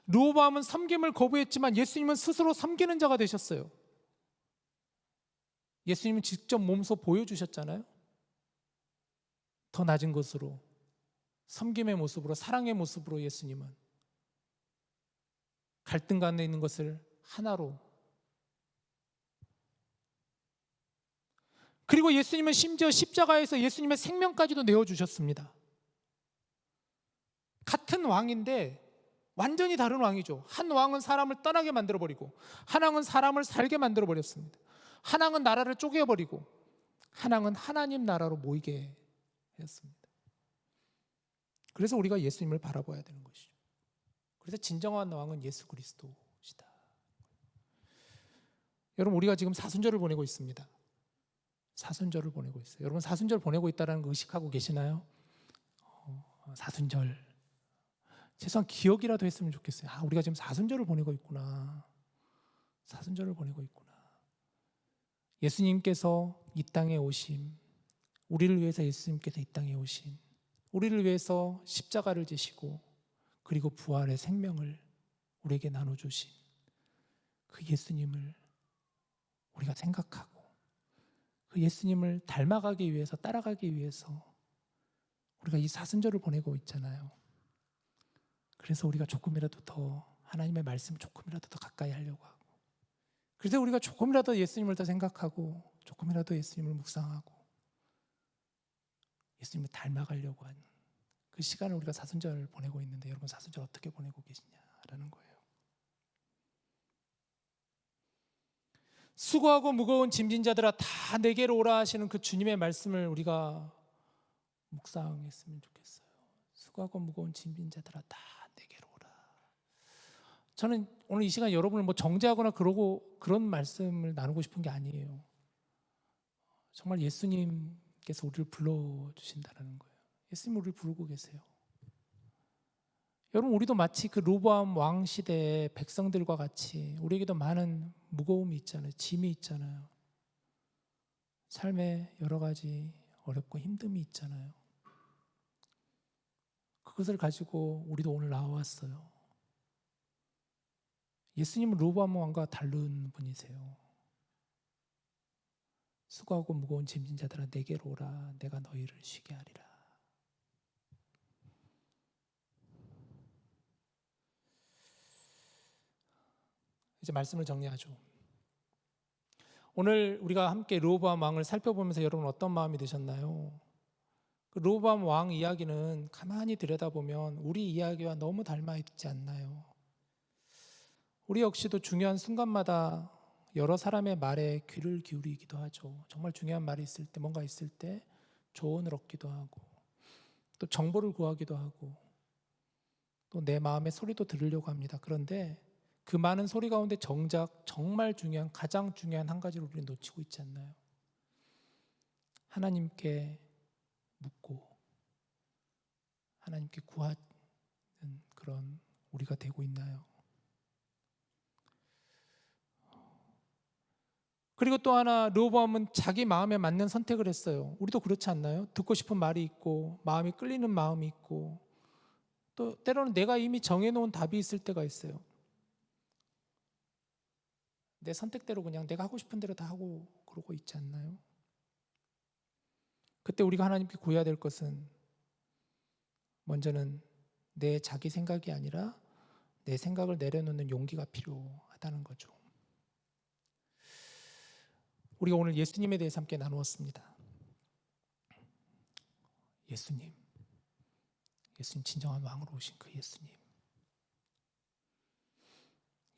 르호보암은 섬김을 거부했지만 예수님은 스스로 섬기는 자가 되셨어요. 예수님은 직접 몸소 보여주셨잖아요. 더 낮은 것으로, 섬김의 모습으로, 사랑의 모습으로 예수님은 갈등 가운데 있는 것을 하나로. 그리고 예수님은 심지어 십자가에서 예수님의 생명까지도 내어주셨습니다. 같은 왕인데 완전히 다른 왕이죠. 한 왕은 사람을 떠나게 만들어버리고 한 왕은 사람을 살게 만들어버렸습니다. 한 왕은 나라를 쪼개버리고 한 왕은 하나님 나라로 모이게 했습니다. 그래서 우리가 예수님을 바라봐야 되는 것이죠. 그래서 진정한 왕은 예수 그리스도시다. 여러분, 우리가 지금 사순절을 보내고 있습니다. 사순절을 보내고 있어요. 여러분, 사순절 보내고 있다는 거 의식하고 계시나요? 사순절 최소한 기억이라도 했으면 좋겠어요. 우리가 지금 사순절을 보내고 있구나. 사순절을 보내고 있구나. 예수님께서 이 땅에 오심, 우리를 위해서 예수님께서 이 땅에 오신, 우리를 위해서 십자가를 지시고 그리고 부활의 생명을 우리에게 나눠주신 그 예수님을 우리가 생각하고 그 예수님을 닮아가기 위해서, 따라가기 위해서 우리가 이 사순절을 보내고 있잖아요. 그래서 우리가 조금이라도 더 하나님의 말씀을 조금이라도 더 가까이 하려고 하고, 그래서 우리가 조금이라도 예수님을 더 생각하고 조금이라도 예수님을 묵상하고 예수님을 닮아가려고 하는 그 시간을 우리가 사순절 보내고 있는데, 여러분 사순절 어떻게 보내고 계시냐라는 거예요. 수고하고 무거운 짐진 자들아 다 내게로 오라 하시는 그 주님의 말씀을 우리가 묵상했으면 좋겠어요. 수고하고 무거운 짐진 자들아 다 내게로 오라. 저는 오늘 이 시간 여러분을 정죄하거나 그런 말씀을 나누고 싶은 게 아니에요. 정말 예수님께서 우리를 불러주신다는 거예요. 예수님 우리를 부르고 계세요. 여러분, 우리도 마치 그 르호보암 왕 시대의 백성들과 같이 우리에게도 많은 무거움이 있잖아요. 짐이 있잖아요. 삶에 여러 가지 어렵고 힘듦이 있잖아요. 그것을 가지고 우리도 오늘 나와왔어요. 예수님은 르호보암 왕과 다른 분이세요. 수고하고 무거운 짐진 자들아 내게로 오라. 내가 너희를 쉬게 하리라. 이제 말씀을 정리하죠. 오늘 우리가 함께 르호보암 왕을 살펴보면서 여러분 어떤 마음이 드셨나요? 그 르호보암 왕 이야기는 가만히 들여다보면 우리 이야기와 너무 닮아 있지 않나요? 우리 역시도 중요한 순간마다 여러 사람의 말에 귀를 기울이기도 하죠. 정말 중요한 말이 있을 때, 뭔가 있을 때 조언을 얻기도 하고 또 정보를 구하기도 하고 또 내 마음의 소리도 들으려고 합니다. 그런데 그 많은 소리 가운데 정작 정말 중요한, 가장 중요한 한 가지를 우리는 놓치고 있지 않나요? 하나님께 묻고 하나님께 구하는 그런 우리가 되고 있나요? 그리고 또 하나, 르호보암은 자기 마음에 맞는 선택을 했어요. 우리도 그렇지 않나요? 듣고 싶은 말이 있고 마음이 끌리는 마음이 있고 또 때로는 내가 이미 정해놓은 답이 있을 때가 있어요. 내 선택대로 그냥 내가 하고 싶은 대로 다 하고 그러고 있지 않나요? 그때 우리가 하나님께 구해야 될 것은 먼저는 내 자기 생각이 아니라 내 생각을 내려놓는 용기가 필요하다는 거죠. 우리가 오늘 예수님에 대해서 함께 나누었습니다. 예수님, 예수님 진정한 왕으로 오신 그 예수님.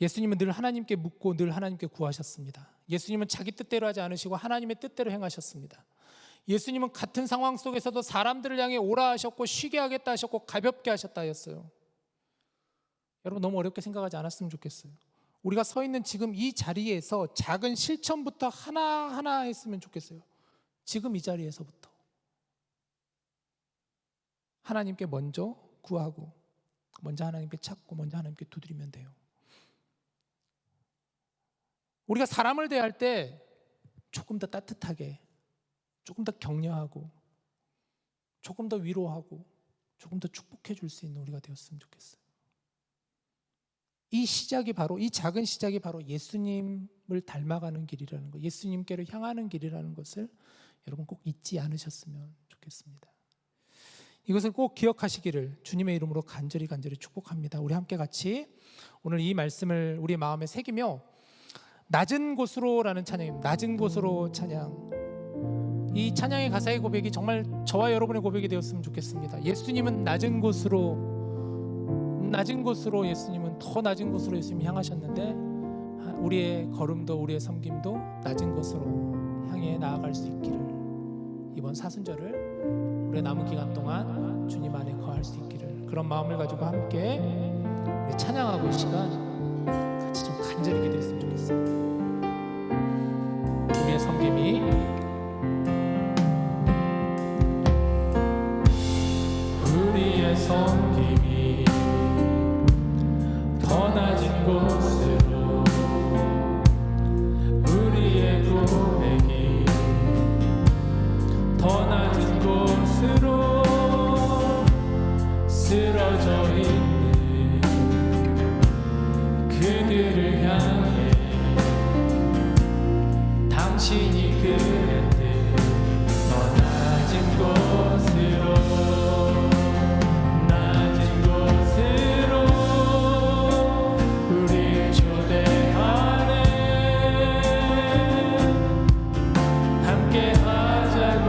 예수님은 늘 하나님께 묻고 늘 하나님께 구하셨습니다. 예수님은 자기 뜻대로 하지 않으시고 하나님의 뜻대로 행하셨습니다. 예수님은 같은 상황 속에서도 사람들을 향해 오라 하셨고 쉬게 하겠다 하셨고 가볍게 하셨다 하였어요. 여러분 너무 어렵게 생각하지 않았으면 좋겠어요. 우리가 서 있는 지금 이 자리에서 작은 실천부터 하나하나 했으면 좋겠어요. 지금 이 자리에서부터 하나님께 먼저 구하고 먼저 하나님께 찾고 먼저 하나님께 두드리면 돼요. 우리가 사람을 대할 때 조금 더 따뜻하게, 조금 더 격려하고, 조금 더 위로하고, 조금 더 축복해 줄 수 있는 우리가 되었으면 좋겠어요. 이 시작이 바로, 이 작은 시작이 바로 예수님을 닮아가는 길이라는 것, 예수님께로 향하는 길이라는 것을 여러분 꼭 잊지 않으셨으면 좋겠습니다. 이것을 꼭 기억하시기를 주님의 이름으로 간절히 축복합니다. 우리 함께 같이 오늘 이 말씀을 우리의 마음에 새기며 낮은 곳으로라는 찬양입니다. 낮은 곳으로 찬양. 이 찬양의 가사의 고백이 정말 저와 여러분의 고백이 되었으면 좋겠습니다. 예수님은 낮은 곳으로 예수님은 더 낮은 곳으로 예수님이 향하셨는데 우리의 걸음도 우리의 섬김도 낮은 곳으로 향해 나아갈 수 있기를 이번 사순절을 우리의 남은 기간 동안 주님 안에 거할 수 있기를 그런 마음을 가지고 함께 우리 찬양하고 이 시간 같이 좀 간절히 기도했으면 좋겠습니다. 우리의 섬김이 우리의 섬김이 더 낮은 곳으로 우리의 고백이 더 낮은 곳으로 쓰러져 있는 그들을 향해 당신이 그랬듯 더 낮은 곳으로 우리를 초대하네 함께 하자고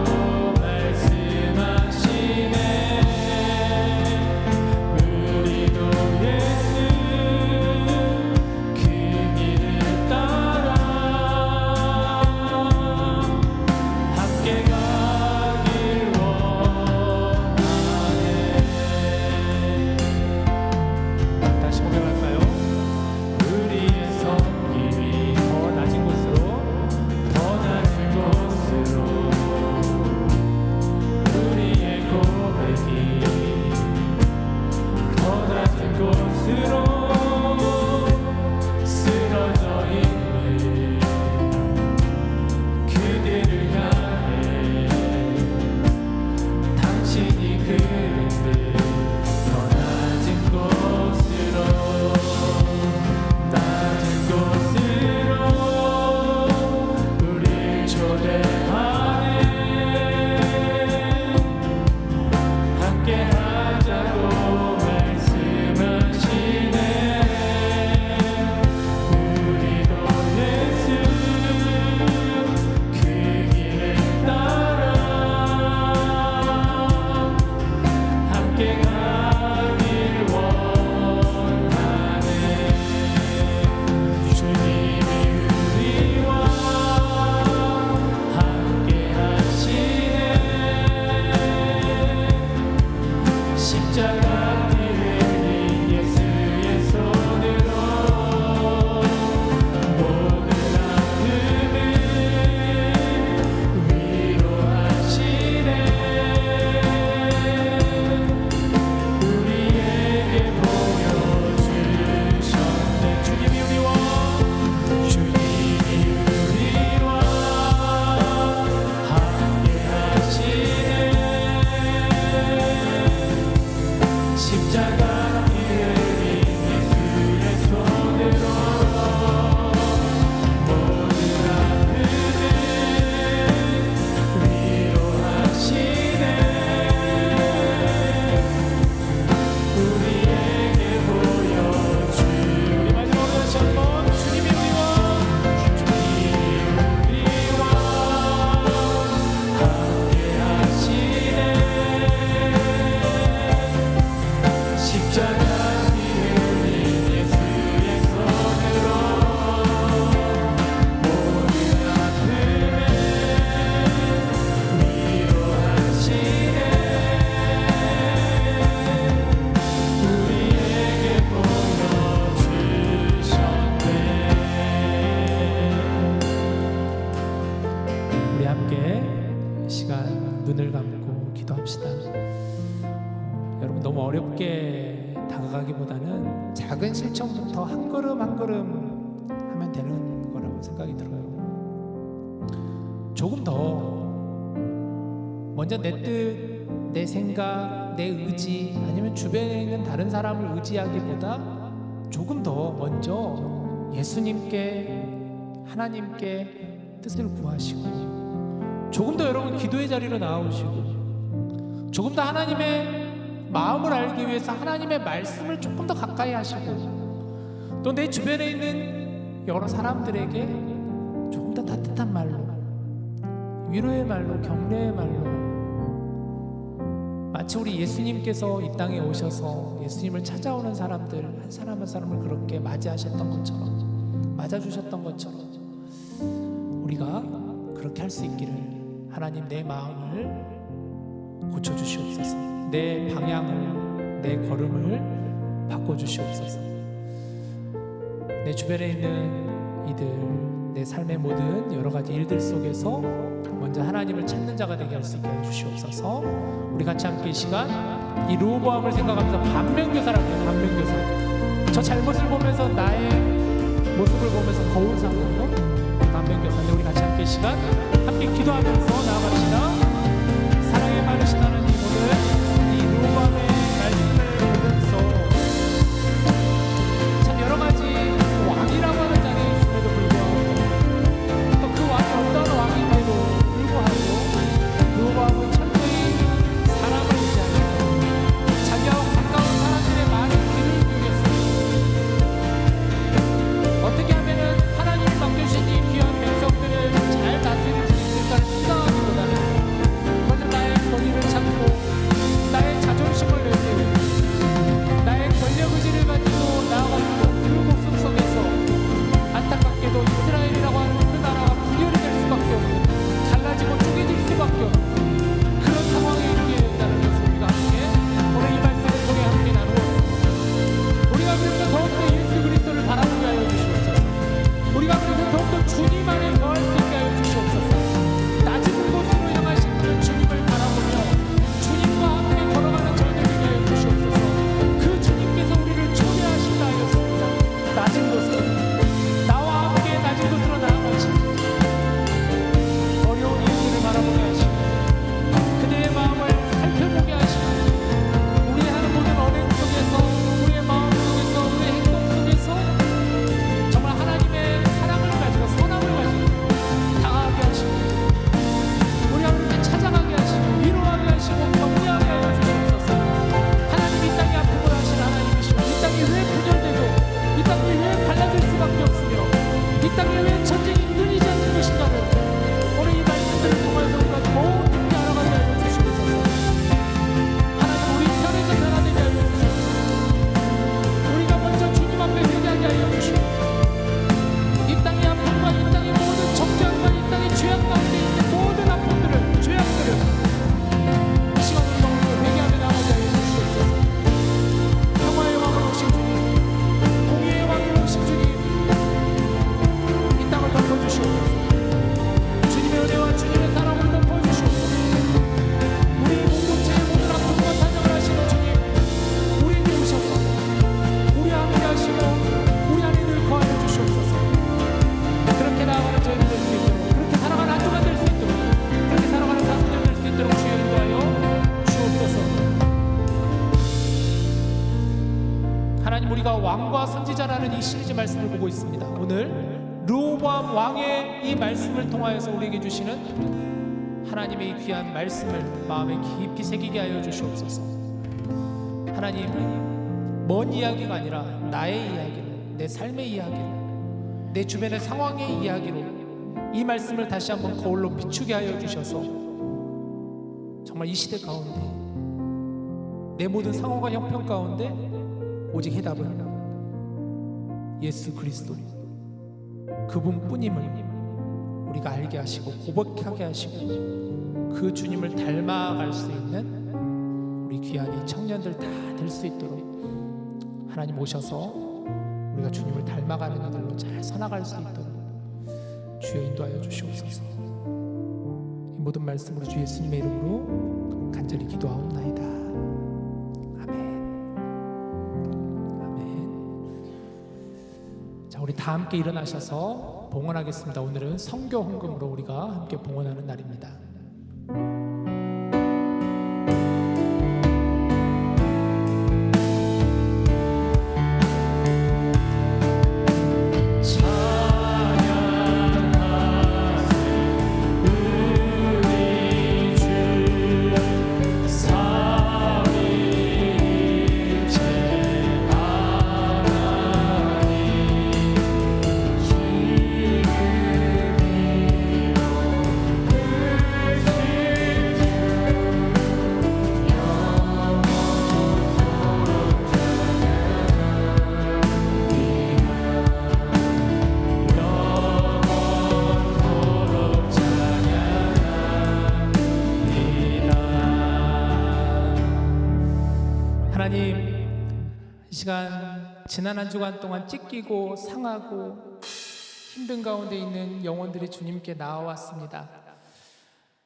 말씀하시네 우리도 예수 그 길을 따라 함께 이 시간 눈을 감고 기도합시다. 여러분 너무 어렵게 다가가기보다는 작은 실천부터 한 걸음 한 걸음 하면 되는 거라고 생각이 들어요. 조금 더 먼저 내 뜻, 내 생각, 내 의지 아니면 주변에 있는 다른 사람을 의지하기보다 조금 더 먼저 예수님께 하나님께 뜻을 구하시고 조금 더 여러분 기도의 자리로 나오시고 조금 더 하나님의 마음을 알기 위해서 하나님의 말씀을 조금 더 가까이 하시고 또 내 주변에 있는 여러 사람들에게 조금 더 따뜻한 말로 위로의 말로 격려의 말로 마치 우리 예수님께서 이 땅에 오셔서 예수님을 찾아오는 사람들 한 사람 한 사람을 그렇게 맞이하셨던 것처럼 맞아주셨던 것처럼 우리가 그렇게 할 수 있기를 하나님 내 마음을 고쳐주시옵소서. 내 방향을 내 걸음을 바꿔주시옵소서. 내 주변에 있는 이들 내 삶의 모든 여러 가지 일들 속에서 먼저 하나님을 찾는 자가 되게 할 수 있게 해주시옵소서. 우리 같이 함께 이 시간 이 로보암을 생각하면서 반면교사를 합니다. 반면교사. 저 잘못을 보면서 나의 모습을 보면서 거울 삼는 거 반면교사인데 우리 같이 함께 이 시간 함께 기도하면서 나아갑시다. 사랑의 많으신 하나님 오늘 이 로보암의 말씀을 보면서 참 여러 가지 왕이라고 하는 자리에 있음에도 불구하고 또 그 왕이 어떤 왕인데도 불구하고 로보암은 철저히 사람을 의지하며 자기와 가까운 사람들의 말에 귀를 기울였습니다. 어떻게 하면은 하나님이 맡겨주신 이 귀한 백성들을 잘 다스릴 수 있을까를 생각하기보다는 먼저 나의 권위를 찾고 나의 자존심을 내세우고 나의 권력 의지를 가지고 나아가지고 그 모습 속에서 안타깝게도 이스라엘이라고 하는 그 나라가 분열이 될 수밖에 없는 갈라지고 쪼개질 수밖에 없는 그런 상황에 이르게 된다는 것을 우리가 함께 오늘 이 말씀을 통해 함께 나누었습니다. 우리가 그래서 더욱더 예수 그리스도를 바라보게 하여 주시옵소서. 우리가 그래서 더욱더 주님 안에 거할 수 있게 하여 주시옵소서. 낮은 곳으로 향하신 그 주님을 바라보며 주님과 함께 걸어가는 저희들 되게 하여 주시옵소서. 그 주님께서 우리를 초대하신다 하였습니다. 낮은 곳으로 나와 함께 낮은 곳으로 나아가시고 어려운 이웃들을 바라보게 하시고 그들의 마음을 살펴보게 하시고 우리의 하는 모든 언행 속에서 우리의 마음 속에서 우리의 행동 속에서 정말 하나님의 사랑을 가지고 선함을 가지고 당하게 하시고 우리가 그렇게 찾아가게 하시고 위로하게 하시고 격려하게 하여 주시옵소서. 하나님 이 땅에 아픔을 하신 하나님이시고 이 땅이 왜 분열되고 이 땅이 왜 갈라질 수밖에 없으며 이 땅에 왜 전쟁이 끊이지 않는 것인가를 오늘 이 말씀들을 통해서 우리가 더 깊게 알아가게 하여 주시옵소서. 하나님 우리 편에서 변화되게 하여 주시옵소서. 우리가 먼저 주님 앞에 회개하게 하여 주시옵소서. 이 땅의 아픔과 이 땅의 모든 정죄함과 이 땅의 죄악 가운데 있는 모든 아픔들을 죄악들을 이 시간 우리가 오늘 회개하며 나가게 하여 주시옵소서. 평화의 왕으로 오신 주님 공의의 왕으로 오신 주님 이 땅을 덮어주시옵소서. 주님의 은혜와 주님의 사랑을 덮어주시옵소서. 우리 공동체의 모든 아픔과 사정을 하시는 주님 우리에게 오셔서 우리 함께 하시고 우리 안에 늘 거하여 주시옵소서. 그렇게 나아가는 저희들 될 수 있도록 그렇게 살아가는 한 주간 될 수 있도록 그렇게 살아가는 사순절 될 수 있도록 주여 인도하여 주옵소서. 하나님 우리가 왕과 선지자라는 이 시리즈 말씀을 보고 있습니다. 오늘 르호보암 왕의 이 말씀을 통하여서 우리에게 주시는 하나님의 이 귀한 말씀을 마음에 깊이 새기게 하여 주시옵소서. 하나님 먼 이야기가 아니라 나의 이야기로 내 삶의 이야기로 내 주변의 상황의 이야기로 이 말씀을 다시 한번 거울로 비추게 하여 주셔서 정말 이 시대 가운데 내 모든 상황과 형편 가운데 오직 해답은 예수 그리스도 그분뿐임을 우리가 알게 하시고 고백하게 하시고 그 주님을 닮아갈 수 있는 우리 귀한 이 청년들 다 될 수 있도록 하나님 오셔서 우리가 주님을 닮아가는 이들로 잘 서나갈 수 있도록 주여 인도하여 주시옵소서. 모든 말씀으로 주 예수님의 이름으로 간절히 기도하옵나이다. 아멘. 아멘. 자, 우리 다 함께 일어나셔서 봉헌하겠습니다. 오늘은 선교 헌금으로 우리가 함께 봉헌하는 날입니다. 하나님, 이 시간 지난 한 주간 동안 찢기고 상하고 힘든 가운데 있는 영혼들이 주님께 나와왔습니다.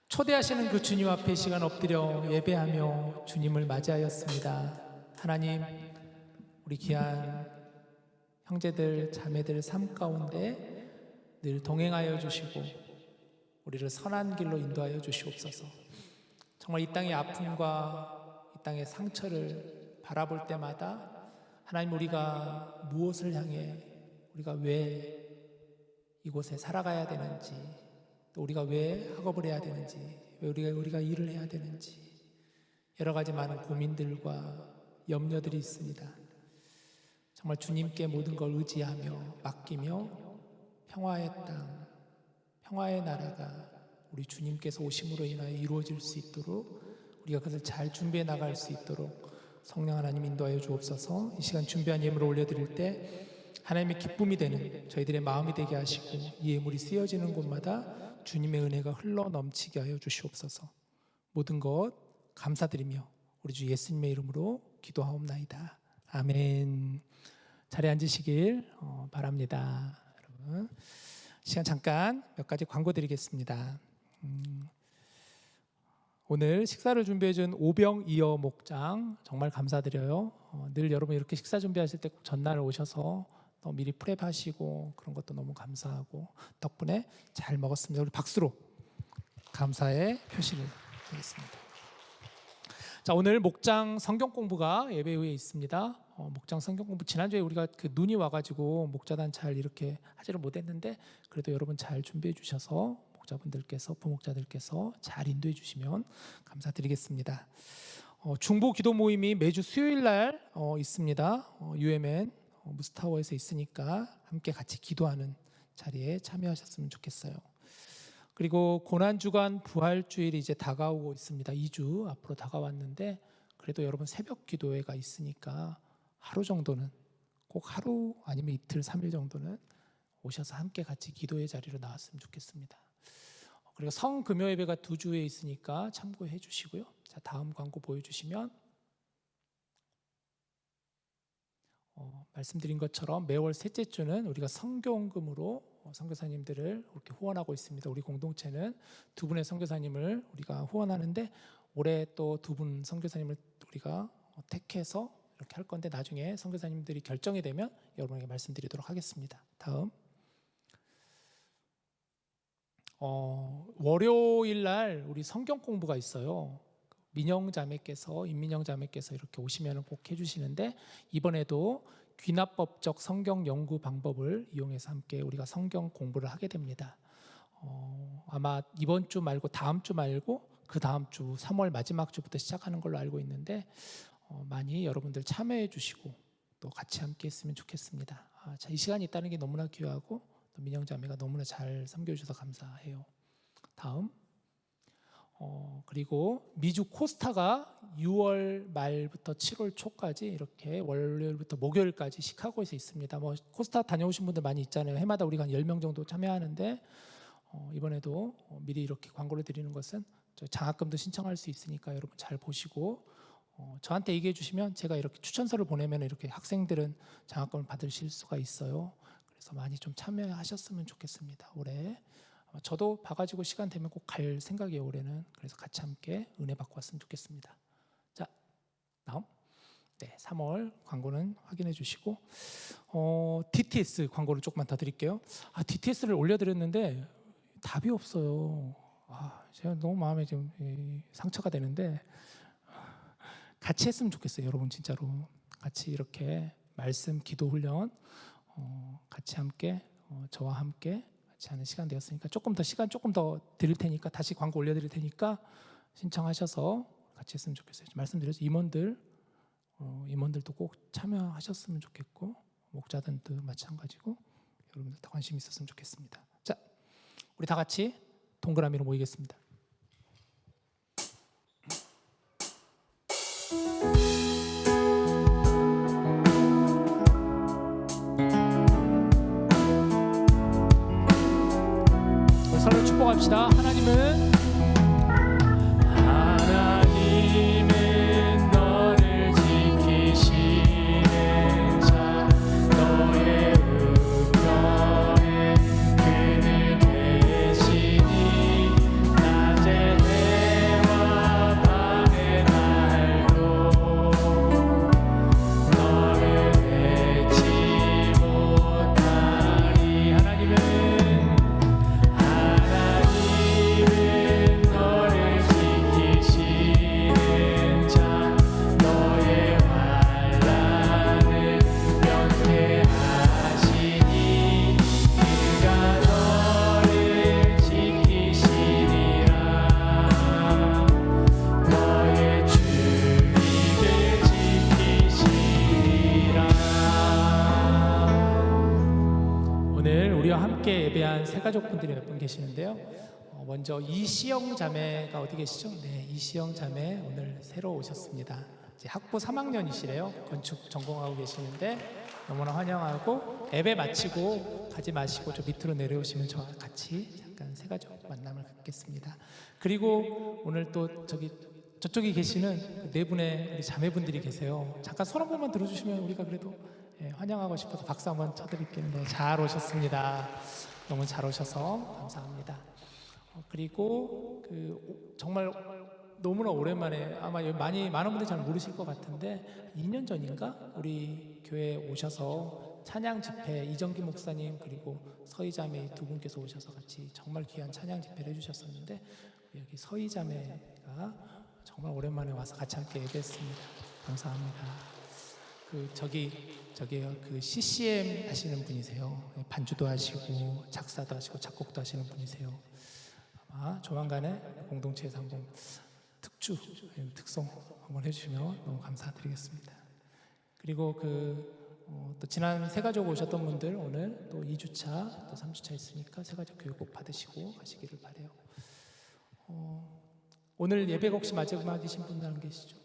초대하시는 그 주님 앞에 이 시간 엎드려 예배하며 주님을 맞이하였습니다. 하나님, 우리 귀한 형제들 자매들 삶 가운데 늘 동행하여 주시고 우리를 선한 길로 인도하여 주시옵소서. 정말 이 땅의 아픔과 이 땅의 상처를 바라볼 때마다 하나님, 우리가 무엇을 향해, 우리가 왜 이곳에 살아가야 되는지, 또 우리가 왜 학업을 해야 되는지, 왜 우리가 일을 해야 되는지 여러 가지 많은 고민들과 염려들이 있습니다. 정말 주님께 모든 걸 의지하며 맡기며 평화의 땅, 평화의 나라가 우리 주님께서 오심으로 인하여 이루어질 수 있도록 우리가 그것을 잘 준비해 나갈 수 있도록 성령 하나님 인도하여 주옵소서. 이 시간 준비한 예물을 올려드릴 때 하나님의 기쁨이 되는 저희들의 마음이 되게 하시고 이 예물이 쓰여지는 곳마다 주님의 은혜가 흘러 넘치게 하여 주시옵소서. 모든 것 감사드리며 우리 주 예수님의 이름으로 기도하옵나이다. 아멘. 자리에 앉으시길 바랍니다. 여러분, 시간 잠깐 몇 가지 광고 드리겠습니다. 오늘 식사를 준비해준 오병이어 목장 정말 감사드려요. 늘 여러분 이렇게 식사 준비하실 때 꼭 전날 오셔서 또 미리 프랩하시고 그런 것도 너무 감사하고 덕분에 잘 먹었습니다. 우리 박수로 감사의 표시를 드리겠습니다. 자, 오늘 목장 성경 공부가 예배 후에 있습니다. 목장 성경 공부 지난주에 우리가 그 눈이 와가지고 목자단 잘 이렇게 하지를 못했는데 그래도 여러분 잘 준비해 주셔서 목자분들께서 부목자들께서 잘 인도해 주시면 감사드리겠습니다. 중보 기도 모임이 매주 수요일 날 있습니다. UMN 무스타워에서 있으니까 함께 같이 기도하는 자리에 참여하셨으면 좋겠어요. 그리고 고난주간 부활주일이 이제 다가오고 있습니다. 2주 앞으로 다가왔는데 그래도 여러분 새벽 기도회가 있으니까 하루 정도는 꼭 하루 아니면 이틀 3일 정도는 오셔서 함께 같이 기도의 자리로 나왔으면 좋겠습니다. 그리고 성금요 예배가 2주에 있으니까 참고해 주시고요. 자, 다음 광고 보여주시면 말씀드린 것처럼 매월 셋째 주는 우리가 선교헌금으로 선교사님들을 이렇게 후원하고 있습니다. 우리 공동체는 2분의 선교사님을 우리가 후원하는데 올해 또 2분 선교사님을 우리가 택해서 이렇게 할 건데 나중에 선교사님들이 결정이 되면 여러분에게 말씀드리도록 하겠습니다. 다음 월요일 날 우리 성경 공부가 있어요. 민영 자매께서 임민영 자매께서 이렇게 오시면 꼭 해주시는데 이번에도 귀납법적 성경 연구 방법을 이용해서 함께 우리가 성경 공부를 하게 됩니다. 아마 이번 주 말고 다음 주 말고 그 다음 주 3월 마지막 주부터 시작하는 걸로 알고 있는데 많이 여러분들 참여해 주시고 또 같이 함께 했으면 좋겠습니다. 자, 이 시간이 있다는 게 너무나 귀하고 또 민영 자매가 너무나 잘 섬겨주셔서 감사해요. 다음 그리고 미주 코스타가 6월 말부터 7월 초까지 이렇게 월요일부터 목요일까지 시카고에서 있습니다. 뭐 코스타 다녀오신 분들 많이 있잖아요. 해마다 우리가 한 10명 정도 참여하는데 이번에도 미리 이렇게 광고를 드리는 것은 장학금도 신청할 수 있으니까 여러분 잘 보시고 저한테 얘기해 주시면 제가 이렇게 추천서를 보내면 이렇게 학생들은 장학금을 받으실 수가 있어요. 그래서 많이 좀 참여하셨으면 좋겠습니다. 올해 저도 봐가지고 시간 되면 꼭 갈 생각이에요, 올해는. 그래서 같이 함께 은혜 받고 왔으면 좋겠습니다. 자, 다음. 네, 3월 광고는 확인해 주시고 DTS 광고를 조금만 더 드릴게요. DTS를 올려드렸는데 답이 없어요. 제가 너무 마음에 좀 상처가 되는데 같이 했으면 좋겠어요, 여러분. 진짜로 같이 이렇게 말씀, 기도 훈련 같이 함께 저와 함께 같이 하는 시간 되었으니까 시간 조금 더 드릴 테니까 다시 광고 올려드릴 테니까 신청하셔서 같이 했으면 좋겠어요. 말씀드렸죠, 임원들도 꼭 참여하셨으면 좋겠고 목자들도 마찬가지고 여러분들 다 관심 있었으면 좋겠습니다. 자, 우리 다 같이 동그라미로 모이겠습니다. 우리 서로 축복합시다. 하나님은 너를 지키시는 자, 너의 우편에 그늘 계시니 낮에 해와 밤의 날도 너를 잊지 못하리. 하나님은 너를 지키시는 자, 너의 환난을 면케하시니 그가 너를 지키시리라. 너의 주의를 지키시리라. 오늘 우리와 함께 예배한 새 가족분들이 몇 분 계시는데요. 먼저 이시영 자매가 어디 계시죠? 네, 이시영 자매 오늘 새로 오셨습니다. 이제 학부 3학년이시래요. 건축 전공하고 계시는데 너무나 환영하고, 예배 마치고 가지 마시고 저 밑으로 내려오시면 저와 같이 잠깐 새 가족 만남을 갖겠습니다. 그리고 오늘 또 저쪽에 계시는 네 분의 우리 자매분들이 계세요. 잠깐 손 한 번만 들어주시면 우리가 그래도 환영하고 싶어서 박수 한번 쳐드릴게요. 네, 잘 오셨습니다. 너무 잘 오셔서 감사합니다. 그리고 정말 너무나 오랜만에, 아마 많은 분들이 잘 모르실 것 같은데 2년 전인가 우리 교회에 오셔서 찬양 집회, 이정기 목사님 그리고 서희자매 두 분께서 오셔서 같이 정말 귀한 찬양 집회를 해주셨었는데, 여기 서희자매가 정말 오랜만에 와서 같이 함께 예배했습니다. 감사합니다. 저기요, CCM 하시는 분이세요. 반주도 하시고 작사도 하시고 작곡도 하시는 분이세요. 아마 조만간에 공동체에서 한번 특송 한번 해주시면 너무 감사드리겠습니다. 그리고 또 지난 새가족 오셨던 분들 오늘 또 2주차 또 3주차 있으니까 새가족 교육 꼭 받으시고 가시기를 바래요. 오늘 예배가 혹시 마지막이신 분들 안 계시죠?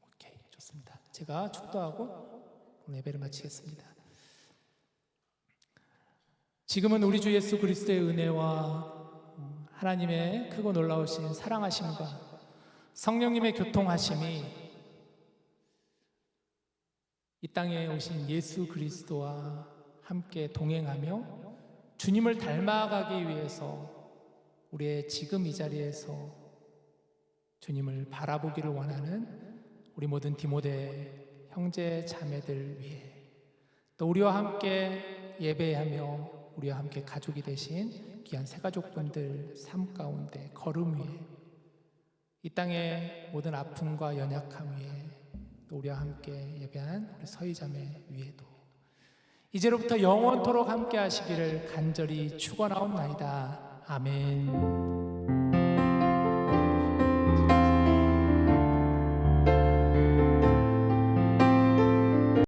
오케이, 좋습니다. 제가 축도하고 오늘 예배를 마치겠습니다. 지금은 우리 주 예수 그리스도의 은혜와 하나님의 크고 놀라우신 사랑하심과 성령님의 교통하심이 이 땅에 오신 예수 그리스도와 함께 동행하며 주님을 닮아가기 위해서 우리의 지금 이 자리에서 주님을 바라보기를 원하는 우리 모든 디모데 형제 자매들 위해, 또 우리와 함께 예배하며 우리와 함께 가족이 되신 귀한 새가족분들 삶 가운데 걸음 위에, 이 땅의 모든 아픔과 연약함 위에, 또 우리와 함께 예배한 우리 서희자매 위에도 이제로부터 영원토록 함께 하시기를 간절히 축원하옵나이다. 아멘.